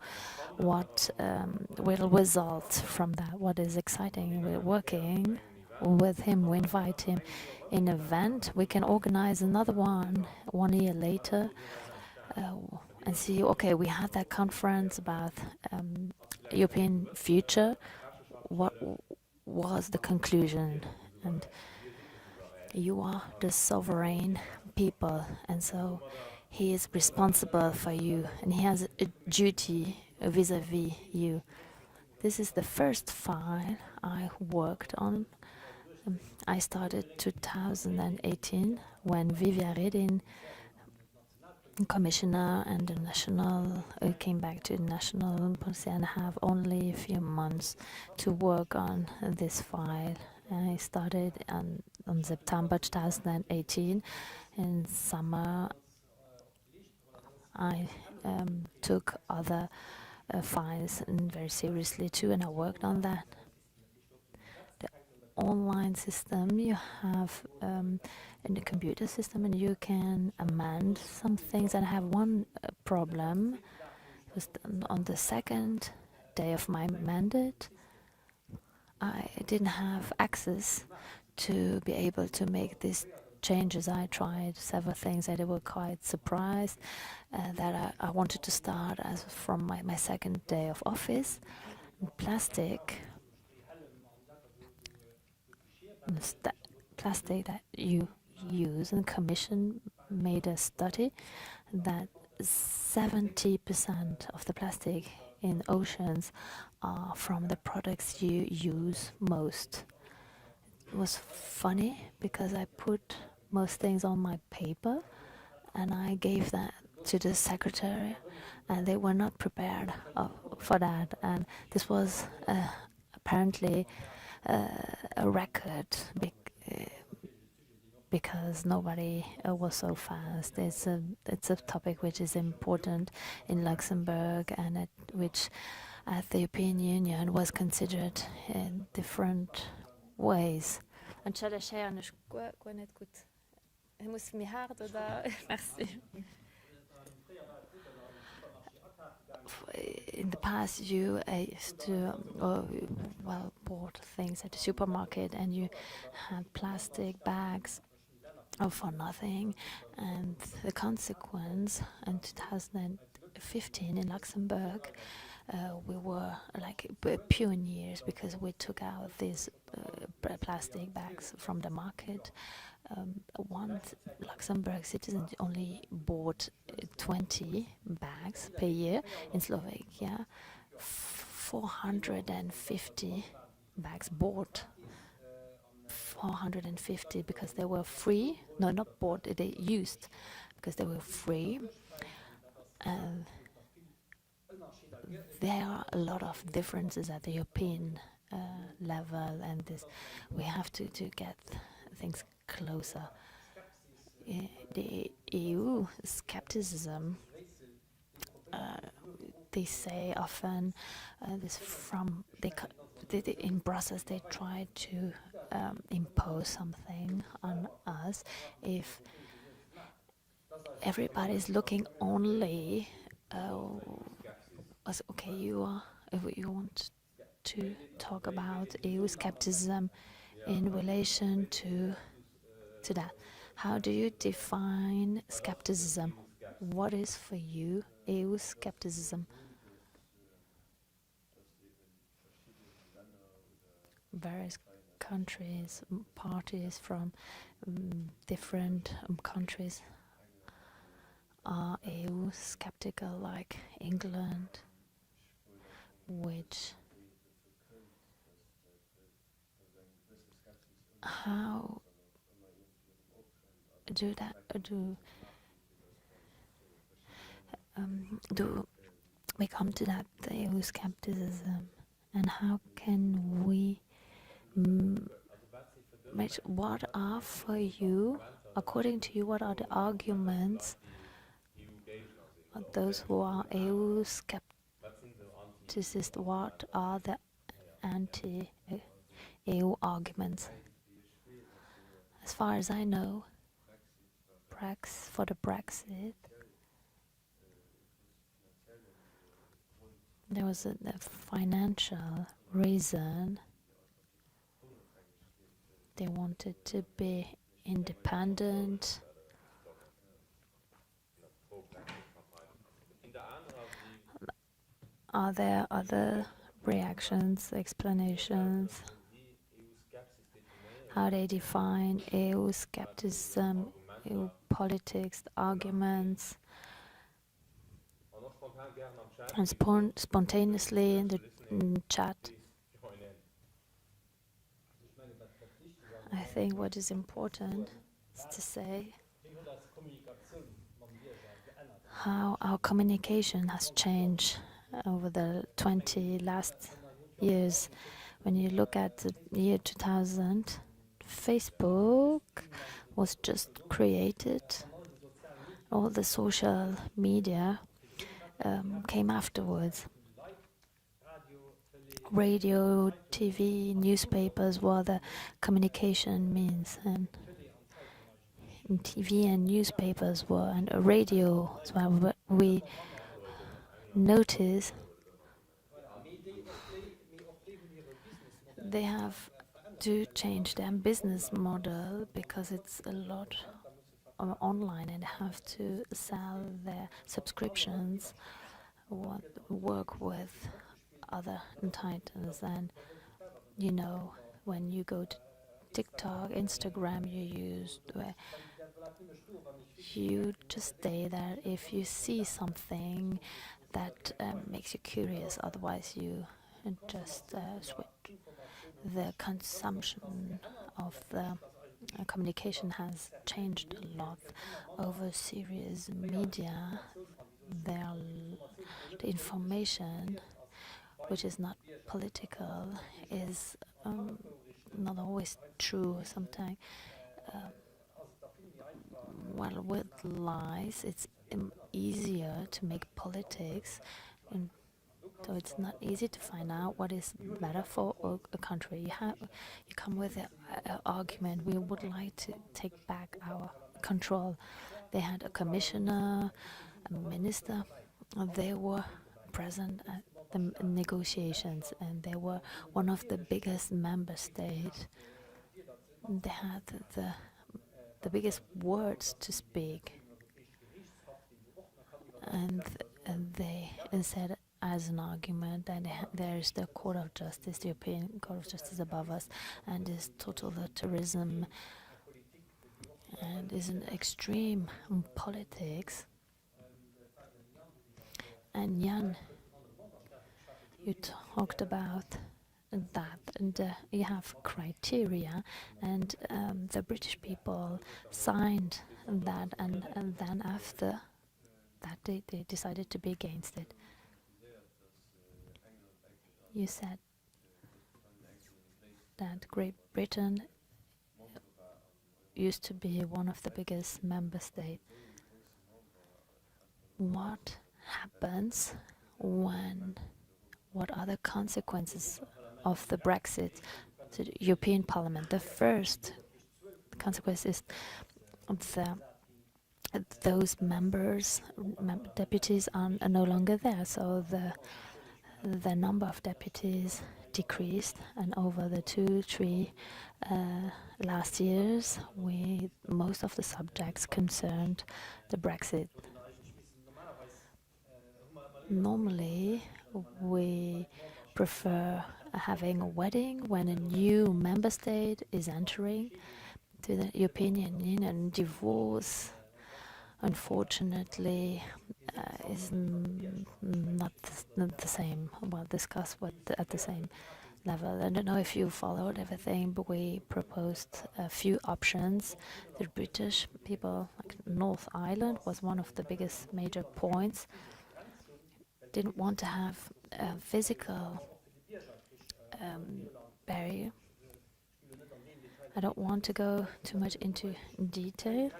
S3: what will result from that, what is exciting. We're working with him, we invite him in an event. We can organize another one 1 year later and see, okay, we had that conference about European future. What was the conclusion? And you are the sovereign people, and so he is responsible for you, and he has a duty vis-a-vis you. This is the first file I worked on. I started 2018 when Vivian Redin commissioner and the national came back to the national policy and have only a few months to work on this file. I started on September 2018. In summer, I took other files very seriously too, and I worked on that. The online system you have in the computer system, and you can amend some things. And I have one problem. Was on the second day of my mandate, I didn't have access to be able to make these changes. I tried several things and they were quite surprised that I wanted to start as from my second day of office. Plastic, plastic that you use, and Commission made a study that 70% of the plastic in oceans are from the products you use most. It was funny because I put most things on my paper and I gave that to the secretary, and they were not prepared for that. And this was apparently a record because nobody was so fast. It's a topic which is important in Luxembourg, and which at the European Union was considered in different ways. In the past, you used to bought things at the supermarket, and you had plastic bags for nothing, and the consequence in 2015 in Luxembourg, we were like pioneers because we took out these plastic bags from the market. One Luxembourg citizen only bought 20 bags per year. In Slovakia, 450 bags bought. 450 because they were free. No, not bought, they used because they were free. And there are a lot of differences at the European level, and this we have to get things closer. The EU skepticism, they say often this from in Brussels they try to impose something on us. If everybody's looking only as okay, you want to talk about EU skepticism in relation to that. How do you define skepticism? What is for you EU skepticism? Various countries, parties from different countries are EU skeptical, like England, which how do we come to that EU skepticism, and how can we what are for you, according to you, what are the arguments of those who are EU skepticists? What are the anti-EU arguments? As far as I know, for the Brexit, there was a financial reason. They wanted to be independent. Are there other reactions, explanations? How they define EU skepticism, EU politics, arguments, and spontaneously in the chat. I think what is important is to say how our communication has changed over the 20 last years. When you look at the year 2000, Facebook was just created. All the social media came afterwards. Radio, TV, newspapers were the communication means, and TV and newspapers were, and a radio as well. But we notice they have to change their business model because it's a lot online and have to sell their subscriptions, work with other titles. And you know, when you go to TikTok, Instagram, you just stay there if you see something that makes you curious. Otherwise, you just switch. The consumption of the communication has changed a lot over serious media. The information, which is not political, is not always true. Sometimes, well, with lies, it's easier to make politics, and so it's not easy to find out what is better for a country. You come with an argument. We would like to take back our control. They had a commissioner, a minister. They were present at the negotiations, and they were one of the biggest member states. They had the biggest words to speak, and they said as an argument that there is the Court of Justice, the European Court of Justice above us, and is totalitarianism and is an extreme politics. And Jan, you talked about that, and you have criteria, and the British people signed that, and then after that they decided to be against it. You said that Great Britain used to be one of the biggest member states. What happens what are the consequences of the Brexit to the European Parliament? The first consequence is those deputies are no longer there, so the number of deputies decreased, and over the 2-3 last years, most of the subjects concerned the Brexit. Normally, we prefer having a wedding when a new member state is entering to the European Union, and divorce, unfortunately, is not the same. Well, discussed at the same level. I don't know if you followed everything, but we proposed a few options. The British people, like North Ireland, was one of the biggest major points. Didn't want to have a physical barrier. I don't want to go too much into detail.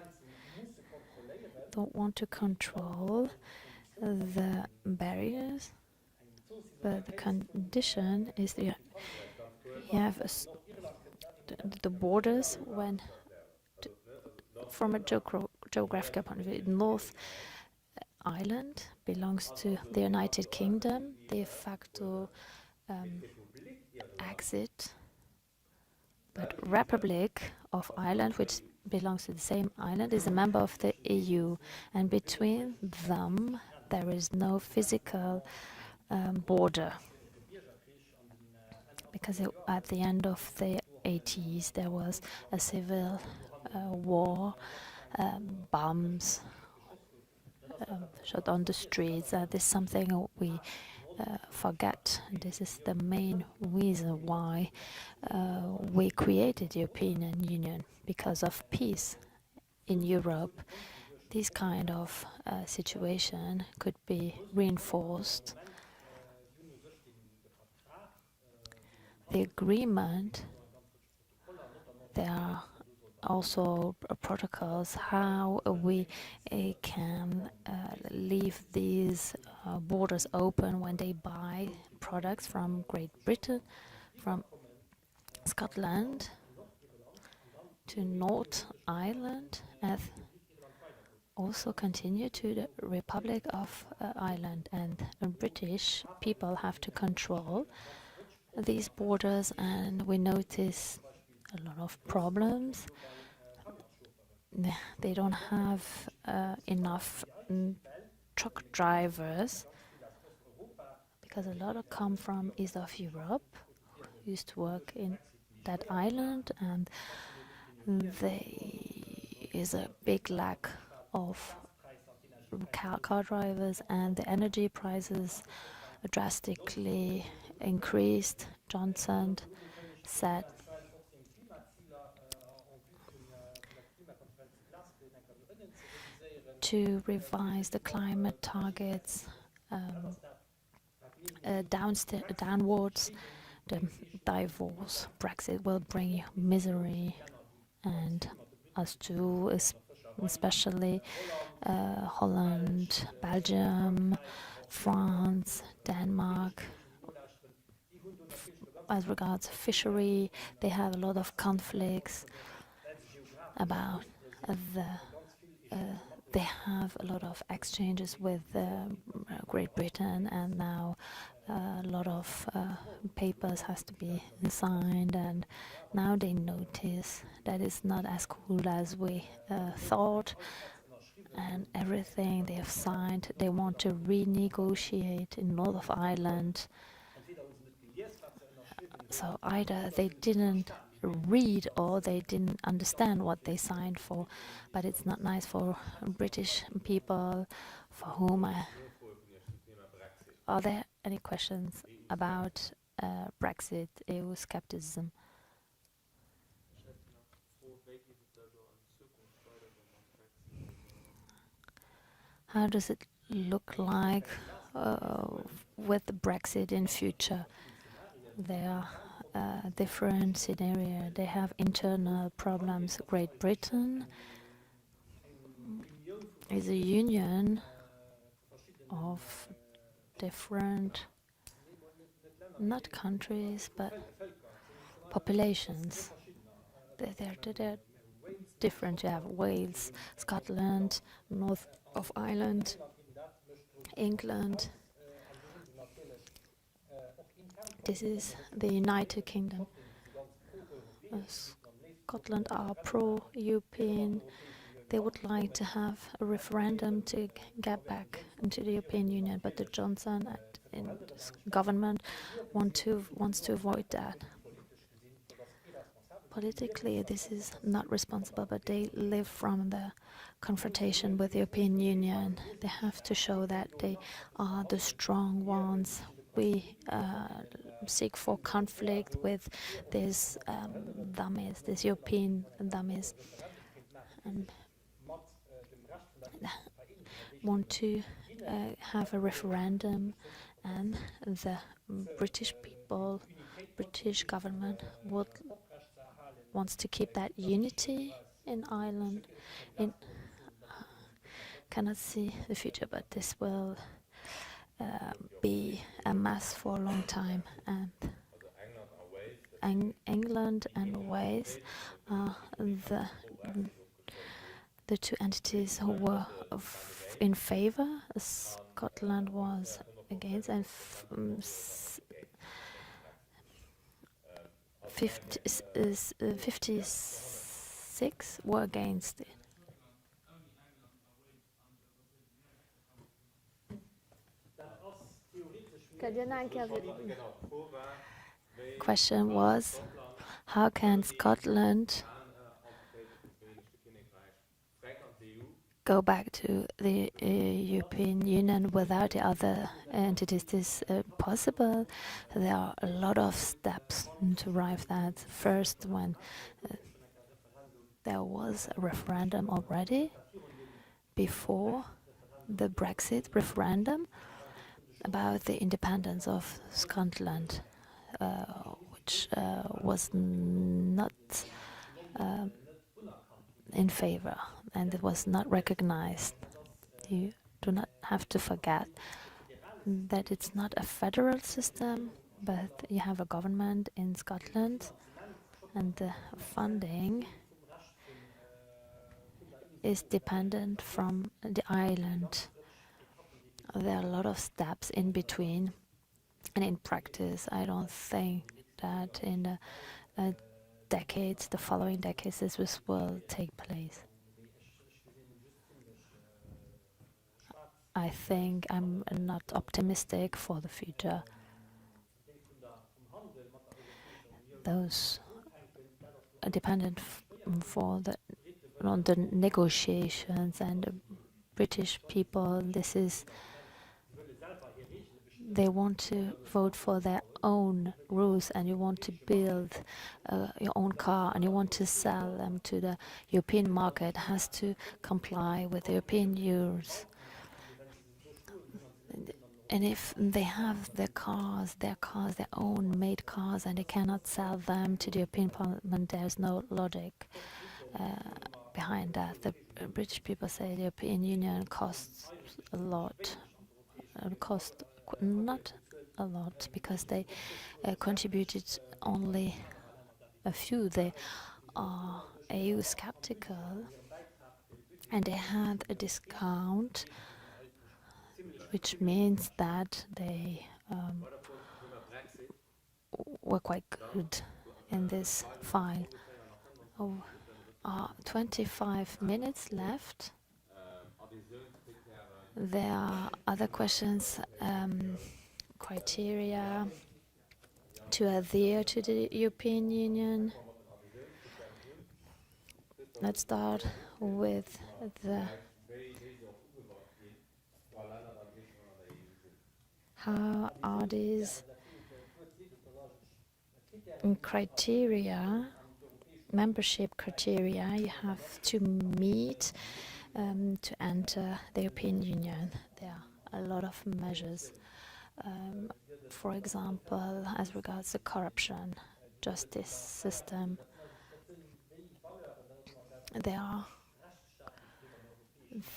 S3: Don't want to control the barriers, but the condition is that you have the borders when from a geographical point of view. North Ireland belongs to the United Kingdom, de facto exit, but Republic of Ireland, which belongs to the same island, is a member of the EU, and between them there is no physical border, because at the end of the 80s there was a civil war, bombs shot on the streets. This is something we forget. This is the main reason why we created the European Union, because of peace in Europe. this kind of situation could be reinforced. The agreement, there are also protocols how we can leave these borders open when they buy products from Great Britain, from Scotland to North Ireland, and also continue to the Republic of Ireland. And British people have to control these borders, and we notice a lot of problems. They don't have enough truck drivers, because a lot of come from east of Europe, used to work in that island, and there is a big lack of car drivers, and the energy prices drastically increased. Johnson said to revise the climate targets downwards. The divorce, Brexit will bring misery, and us too, especially Holland, Belgium, France, Denmark. As regards fishery, they have a lot of conflicts about they have a lot of exchanges with Great Britain, and now a lot of papers has to be signed, and now they notice that it's not as cool as we thought, and everything they have signed, they want to renegotiate in North of Ireland. So either they didn't read or they didn't understand what they signed for, but it's not nice for British people for whom Are there any questions about Brexit, EU skepticism? How does it look like with the Brexit in future? There are different scenarios. They have internal problems. Great Britain is a union of different, not countries, but populations. They're different. You have Wales, Scotland, North of Ireland, England. This is the United Kingdom. Scotland are pro-European. They would like to have a referendum to get back into the European Union, but the Johnson government wants to avoid that. Politically, this is not responsible, but they live from the confrontation with the European Union. They have to show that they are the strong ones. We seek for conflict with these dummies, these European dummies, and want to have a referendum, and the British people, British government wants to keep that unity in Ireland. Cannot see the future, but this will be a mess for a long time. And England and Wales are the two entities who were in favor. Scotland was against, and 56 were against it. Question was, how can Scotland go back to the European Union without the other entities? This possible? There are a lot of steps to arrive at. First, when there was a referendum already before the Brexit referendum about the independence of Scotland, which was not in favor and it was not recognized. You do not have to forget that it's not a federal system, but you have a government in Scotland and the funding is dependent from the island. There are a lot of steps in between, and in practice, I don't think that in the decades, the following decades, this will take place. I think I'm not optimistic for the future. Those are dependent on the negotiations and the British people. They want to vote for their own rules, and you want to build your own car and you want to sell them to the European market, has to comply with the European rules. And if they have their own made cars, and they cannot sell them to the European Parliament, there's no logic behind that. The British people say the European Union costs a lot. Cost not a lot because they contributed only a few. They are EU skeptical, and they had a discount, which means that they were quite good in this file. 25 minutes left. There are other questions, criteria to adhere to the European Union. Let's start with how are these criteria, membership criteria, you have to meet to enter the European Union. There are a lot of measures. For example, as regards the corruption, justice system, there are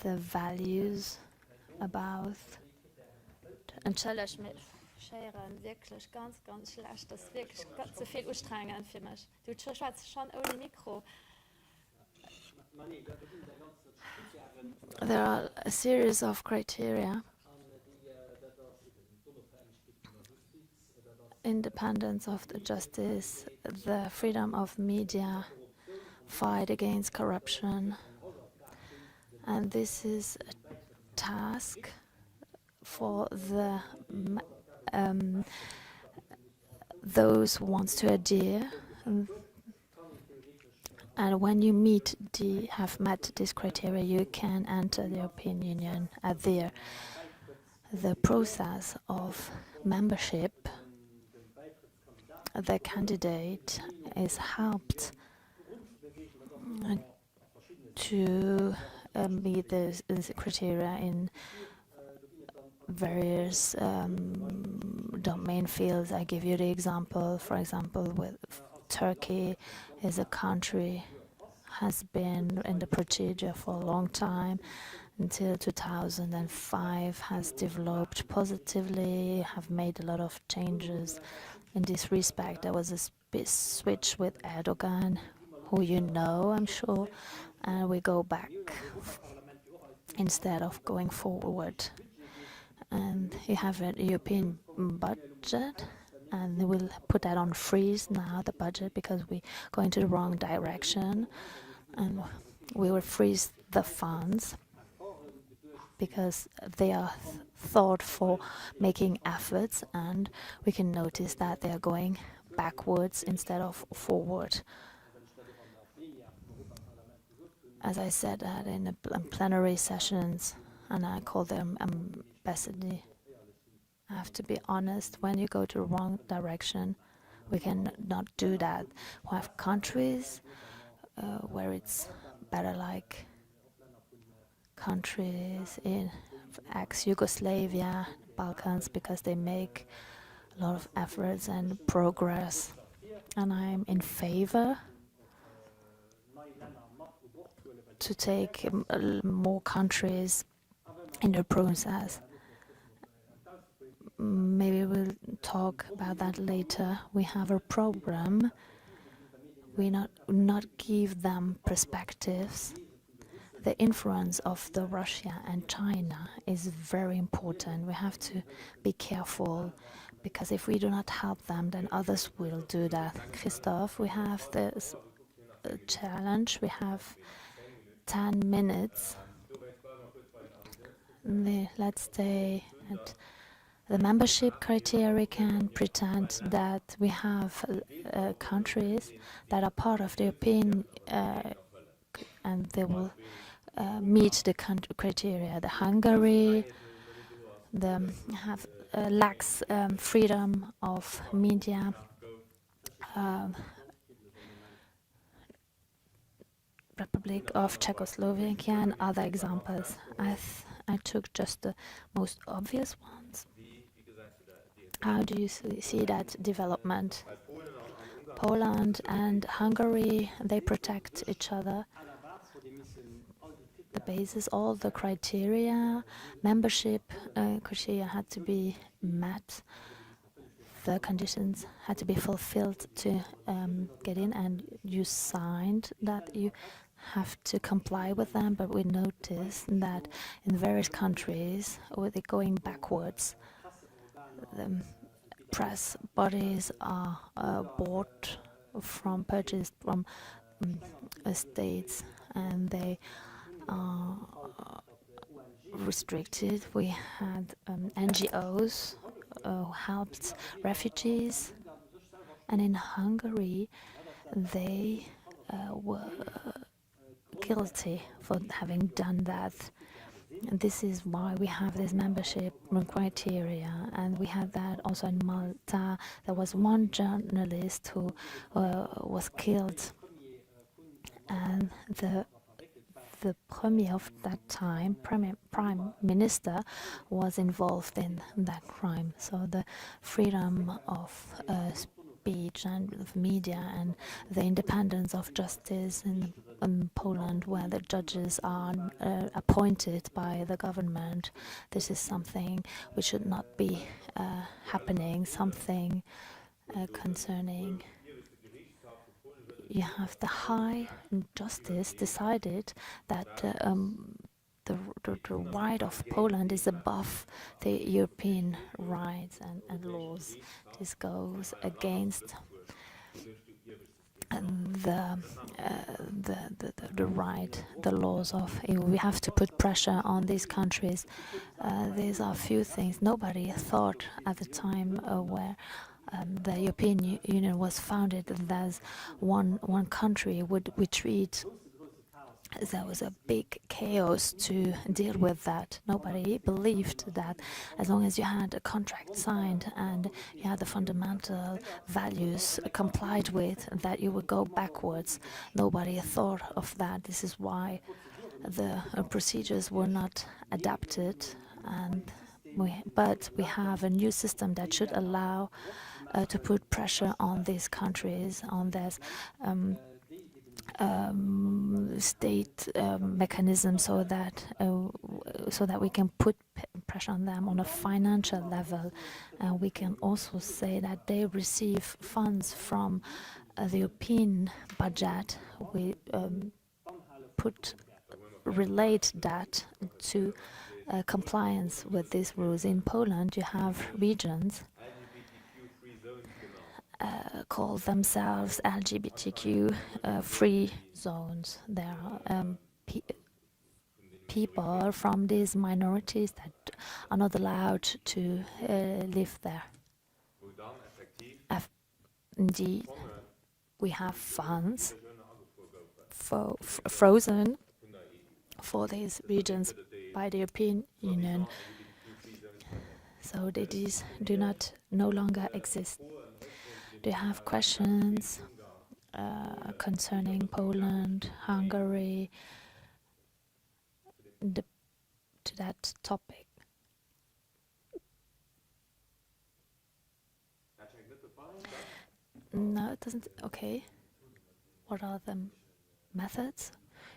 S3: the values about. Entschuldigung, mit Scheren wirklich ganz schlecht. Das ist wirklich ganz so viel anstrengend für mich. Du schwätzt schon ohne Mikro. There are a series of criteria. Independence of the justice, the freedom of media, fight against corruption. And this is a task for those who want to adhere. And when you have met this criteria, you can enter the European Union, adhere. The process of membership, the candidate is helped to meet the criteria in various domain fields. I give you the example, for example, with Turkey is a country, has been in the procedure for a long time, until 2005, has developed positively, have made a lot of changes. In this respect, there was a switch with Erdogan, who you know, I'm sure, and we go back instead of going forward. And you have a European budget, and we'll put that on freeze now, the budget, because we go into the wrong direction, and we will freeze the funds because they are thought for making efforts, and we can notice that they are going backwards instead of forward. As I said that in the plenary sessions, and I call them ambassador. I have to be honest, when you go to the wrong direction, we can not do that. We have countries where it's better, like countries in ex-Yugoslavia, Balkans, because they make a lot of efforts and progress. And I'm in favor to take more countries in the process. Maybe we'll talk about that later. We have a program. We not give them perspectives. The influence of the Russia and China is very important. We have to be careful, because if we do not help them, then others will do that. Christophe, we have this challenge. We have 10 minutes. Let's stay at the membership criteria. Can pretend that we have countries that are part of the European and they will meet the criteria. The Hungary, lacks freedom of media. Republic of Czechoslovakia and other examples. I took just the most obvious ones. How do you see that development? Poland and Hungary, they protect each other. The basis, all the criteria, membership criteria had to be met. The conditions had to be fulfilled to get in, and you signed that you have to comply with them. But we noticed that in various countries, they're going backwards. The press bodies are purchased from states, and they are restricted. We had NGOs who helped refugees, and in Hungary they were guilty for having done that. And this is why we have this membership criteria, and we had that also in Malta. There was one journalist who was killed, and the premier of that time, prime minister, was involved in that crime. So the freedom of speech and of media and the independence of justice in Poland, where the judges are appointed by the government, this is something which should not be happening, something concerning. You have the High Justice decided that the right of Poland is above the European rights and laws. This goes against the right, the laws of EU. We have to put pressure on these countries. These are a few things. Nobody thought at the time where the European Union was founded that one country would retreat. There was a big chaos to deal with that. Nobody believed that as long as you had a contract signed and you had the fundamental values complied with, that you would go backwards. Nobody thought of that. This is why the procedures were not adapted, but we have a new system that should allow to put pressure on these countries, on this state mechanism, so that we can put pressure on them on a financial level. We can also say that they receive funds from the European budget. We relate that to compliance with these rules. In Poland, you have regions call themselves LGBTQ free zones. There are people from these minorities that are not allowed to live there. Indeed, we have funds frozen for these regions by the European Union, so these no longer exist. Do you have questions concerning Poland, Hungary? to that topic. No, it doesn't. Okay. What are the methods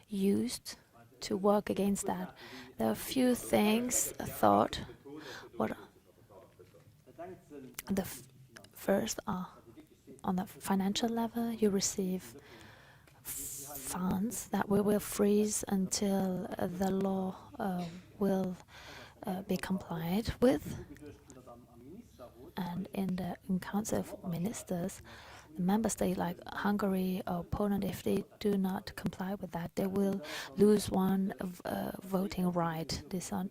S3: used to work against that? There are a few things thought. What the first are on the financial level, you receive funds that we will freeze until the law will be complied with. And in the Council of Ministers, the member states like Hungary or Poland, if they do not comply with that, they will lose one voting right. These are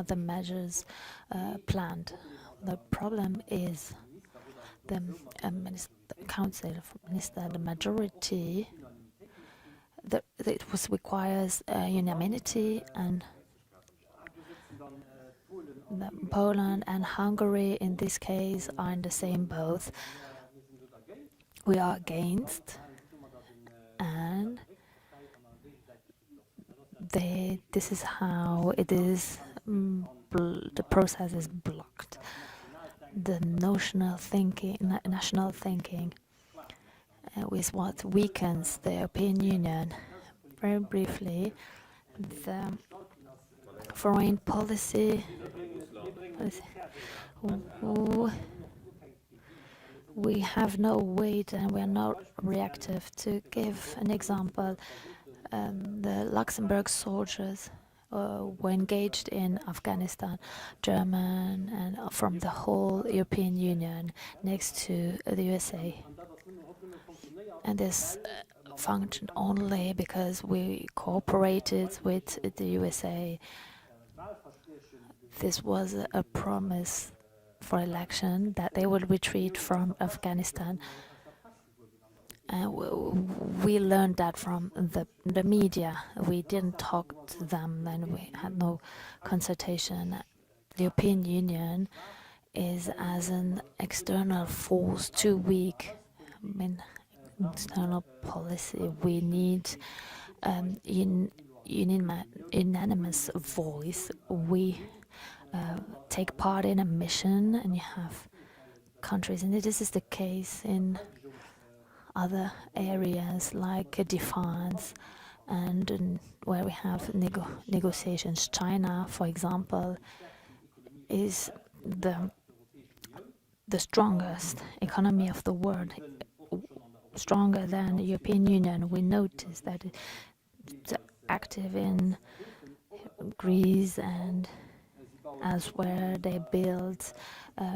S3: the measures planned. The problem is the Council of Ministers, the majority, it requires unanimity, and Poland and Hungary in this case are in the same boat. We are against, and this is how it is. The process is blocked. The national thinking is what weakens the European Union. Very briefly, the foreign policy. We have no weight and we are not reactive. To give an example, the Luxembourg soldiers were engaged in Afghanistan, German and from the whole European Union next to the USA. And this functioned only because we cooperated with the USA. This was a promise for election that they would retreat from Afghanistan. And we learned that from the media. We didn't talk to them and we had no consultation. The European Union is as an external force too weak. I mean, external policy, we need unanimous voice. We take part in a mission, and you have countries, and this is the case in other areas like defense and where we have negotiations. China, for example, is the strongest economy of the world, stronger than the European Union. We notice that it's active in Greece and elsewhere. They build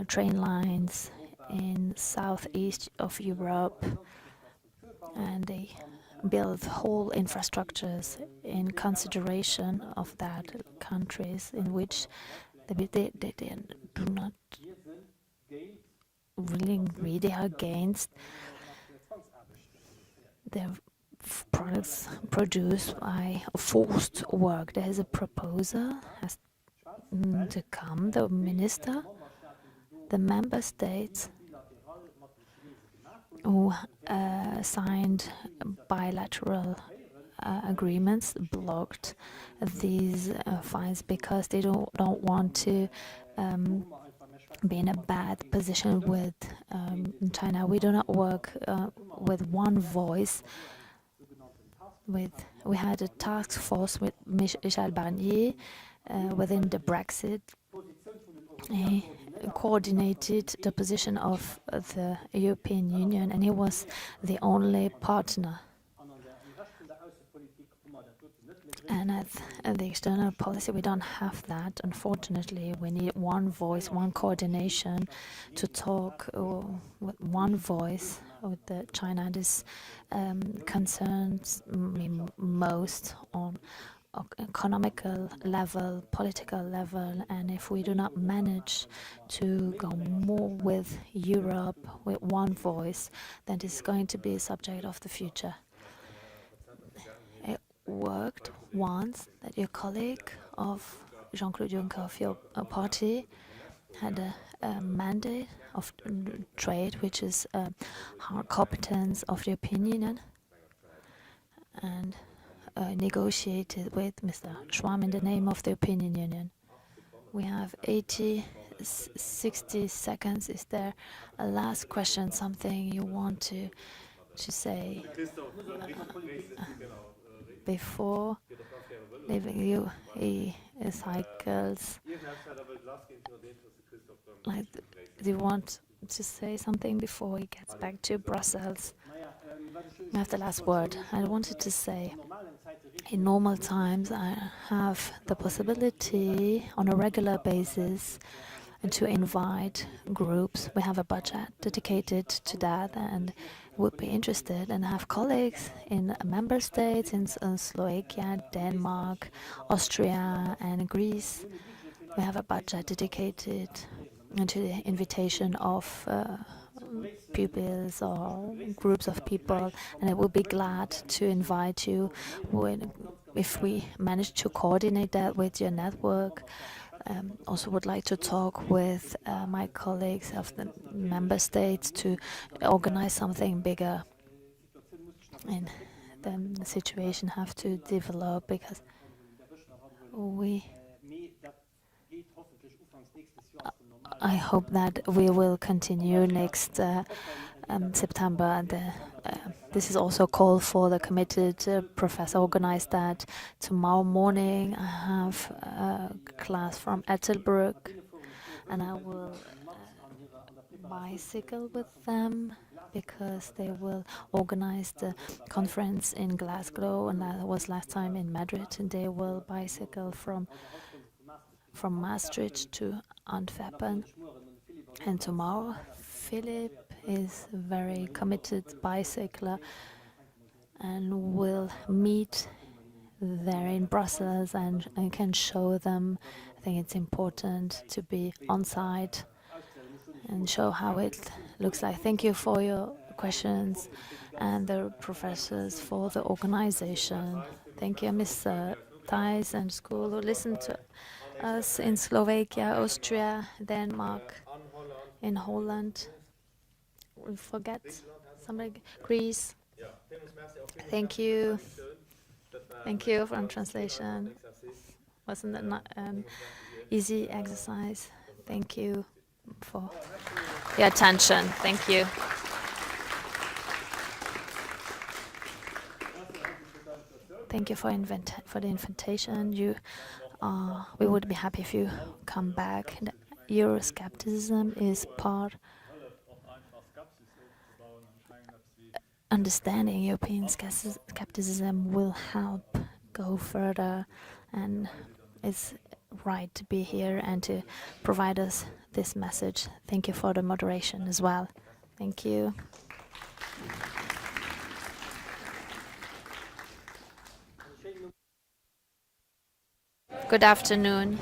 S3: train lines in southeast of Europe, and they build whole infrastructures in consideration of that countries in which they do not really agree. They are against their products produced by forced work. There is a proposal has to come. The minister, the member states who signed bilateral agreements blocked these fines because they don't want to be in a bad position with China. We do not work with one voice. We had a task force with Michel Barnier within the Brexit. He coordinated the position of the European Union, and he was the only partner. And at the external policy, we don't have that. Unfortunately, we need one voice, one coordination to talk with one voice with China. This concerns me most on economical level, political level, and if we do not manage to go more with Europe, with one voice, then this is going to be a subject of the future. It worked once that your colleague of Jean-Claude Juncker of your party had a mandate of trade, which is hard competence of the European Union, and negotiated with Mr. Schwamm in the name of the opinion union. We have 60 seconds. Is there a last question, something you want to say before leaving you? He cycles. Like, do you want to say something before he gets back to Brussels? I have the last word. I wanted to say, in normal times, I have the possibility on a regular basis to invite groups. We have a budget dedicated to that and would be interested and have colleagues in member states, in Slovakia, Denmark, Austria and Greece. We have a budget dedicated to the invitation of pupils or groups of people, and I will be glad to invite you if we manage to coordinate that with your network. Also would like to talk with my colleagues of the member states to organize something bigger, and then the situation have to develop, because I hope that we will continue next September. This is also a call for the committed professor organized that. Tomorrow morning I have a class from Ettelbruck, and I will bicycle with them because they will organize the conference in Glasgow, and that was last time in Madrid, and they will bicycle from Maastricht to Antwerpen. And tomorrow, Philip is a very committed bicycler and will meet there in Brussels and can show them. I think it's important to be on site and show how it looks like. Thank you for your questions and the professors for the organization. Thank you, Mr. Thijs and school who listened to us in Slovakia, Austria, Denmark, in Holland. We forget somebody, Greece. Thank you. Thank you for translation. Wasn't it not easy exercise? Thank you for your attention. Thank you. Thank you for the invitation. We would be happy if you come back. Euroscepticism is part. Understanding European skepticism will help go further, and it's right to be here and to provide us this message. Thank you for the moderation as well. Thank you. Good afternoon.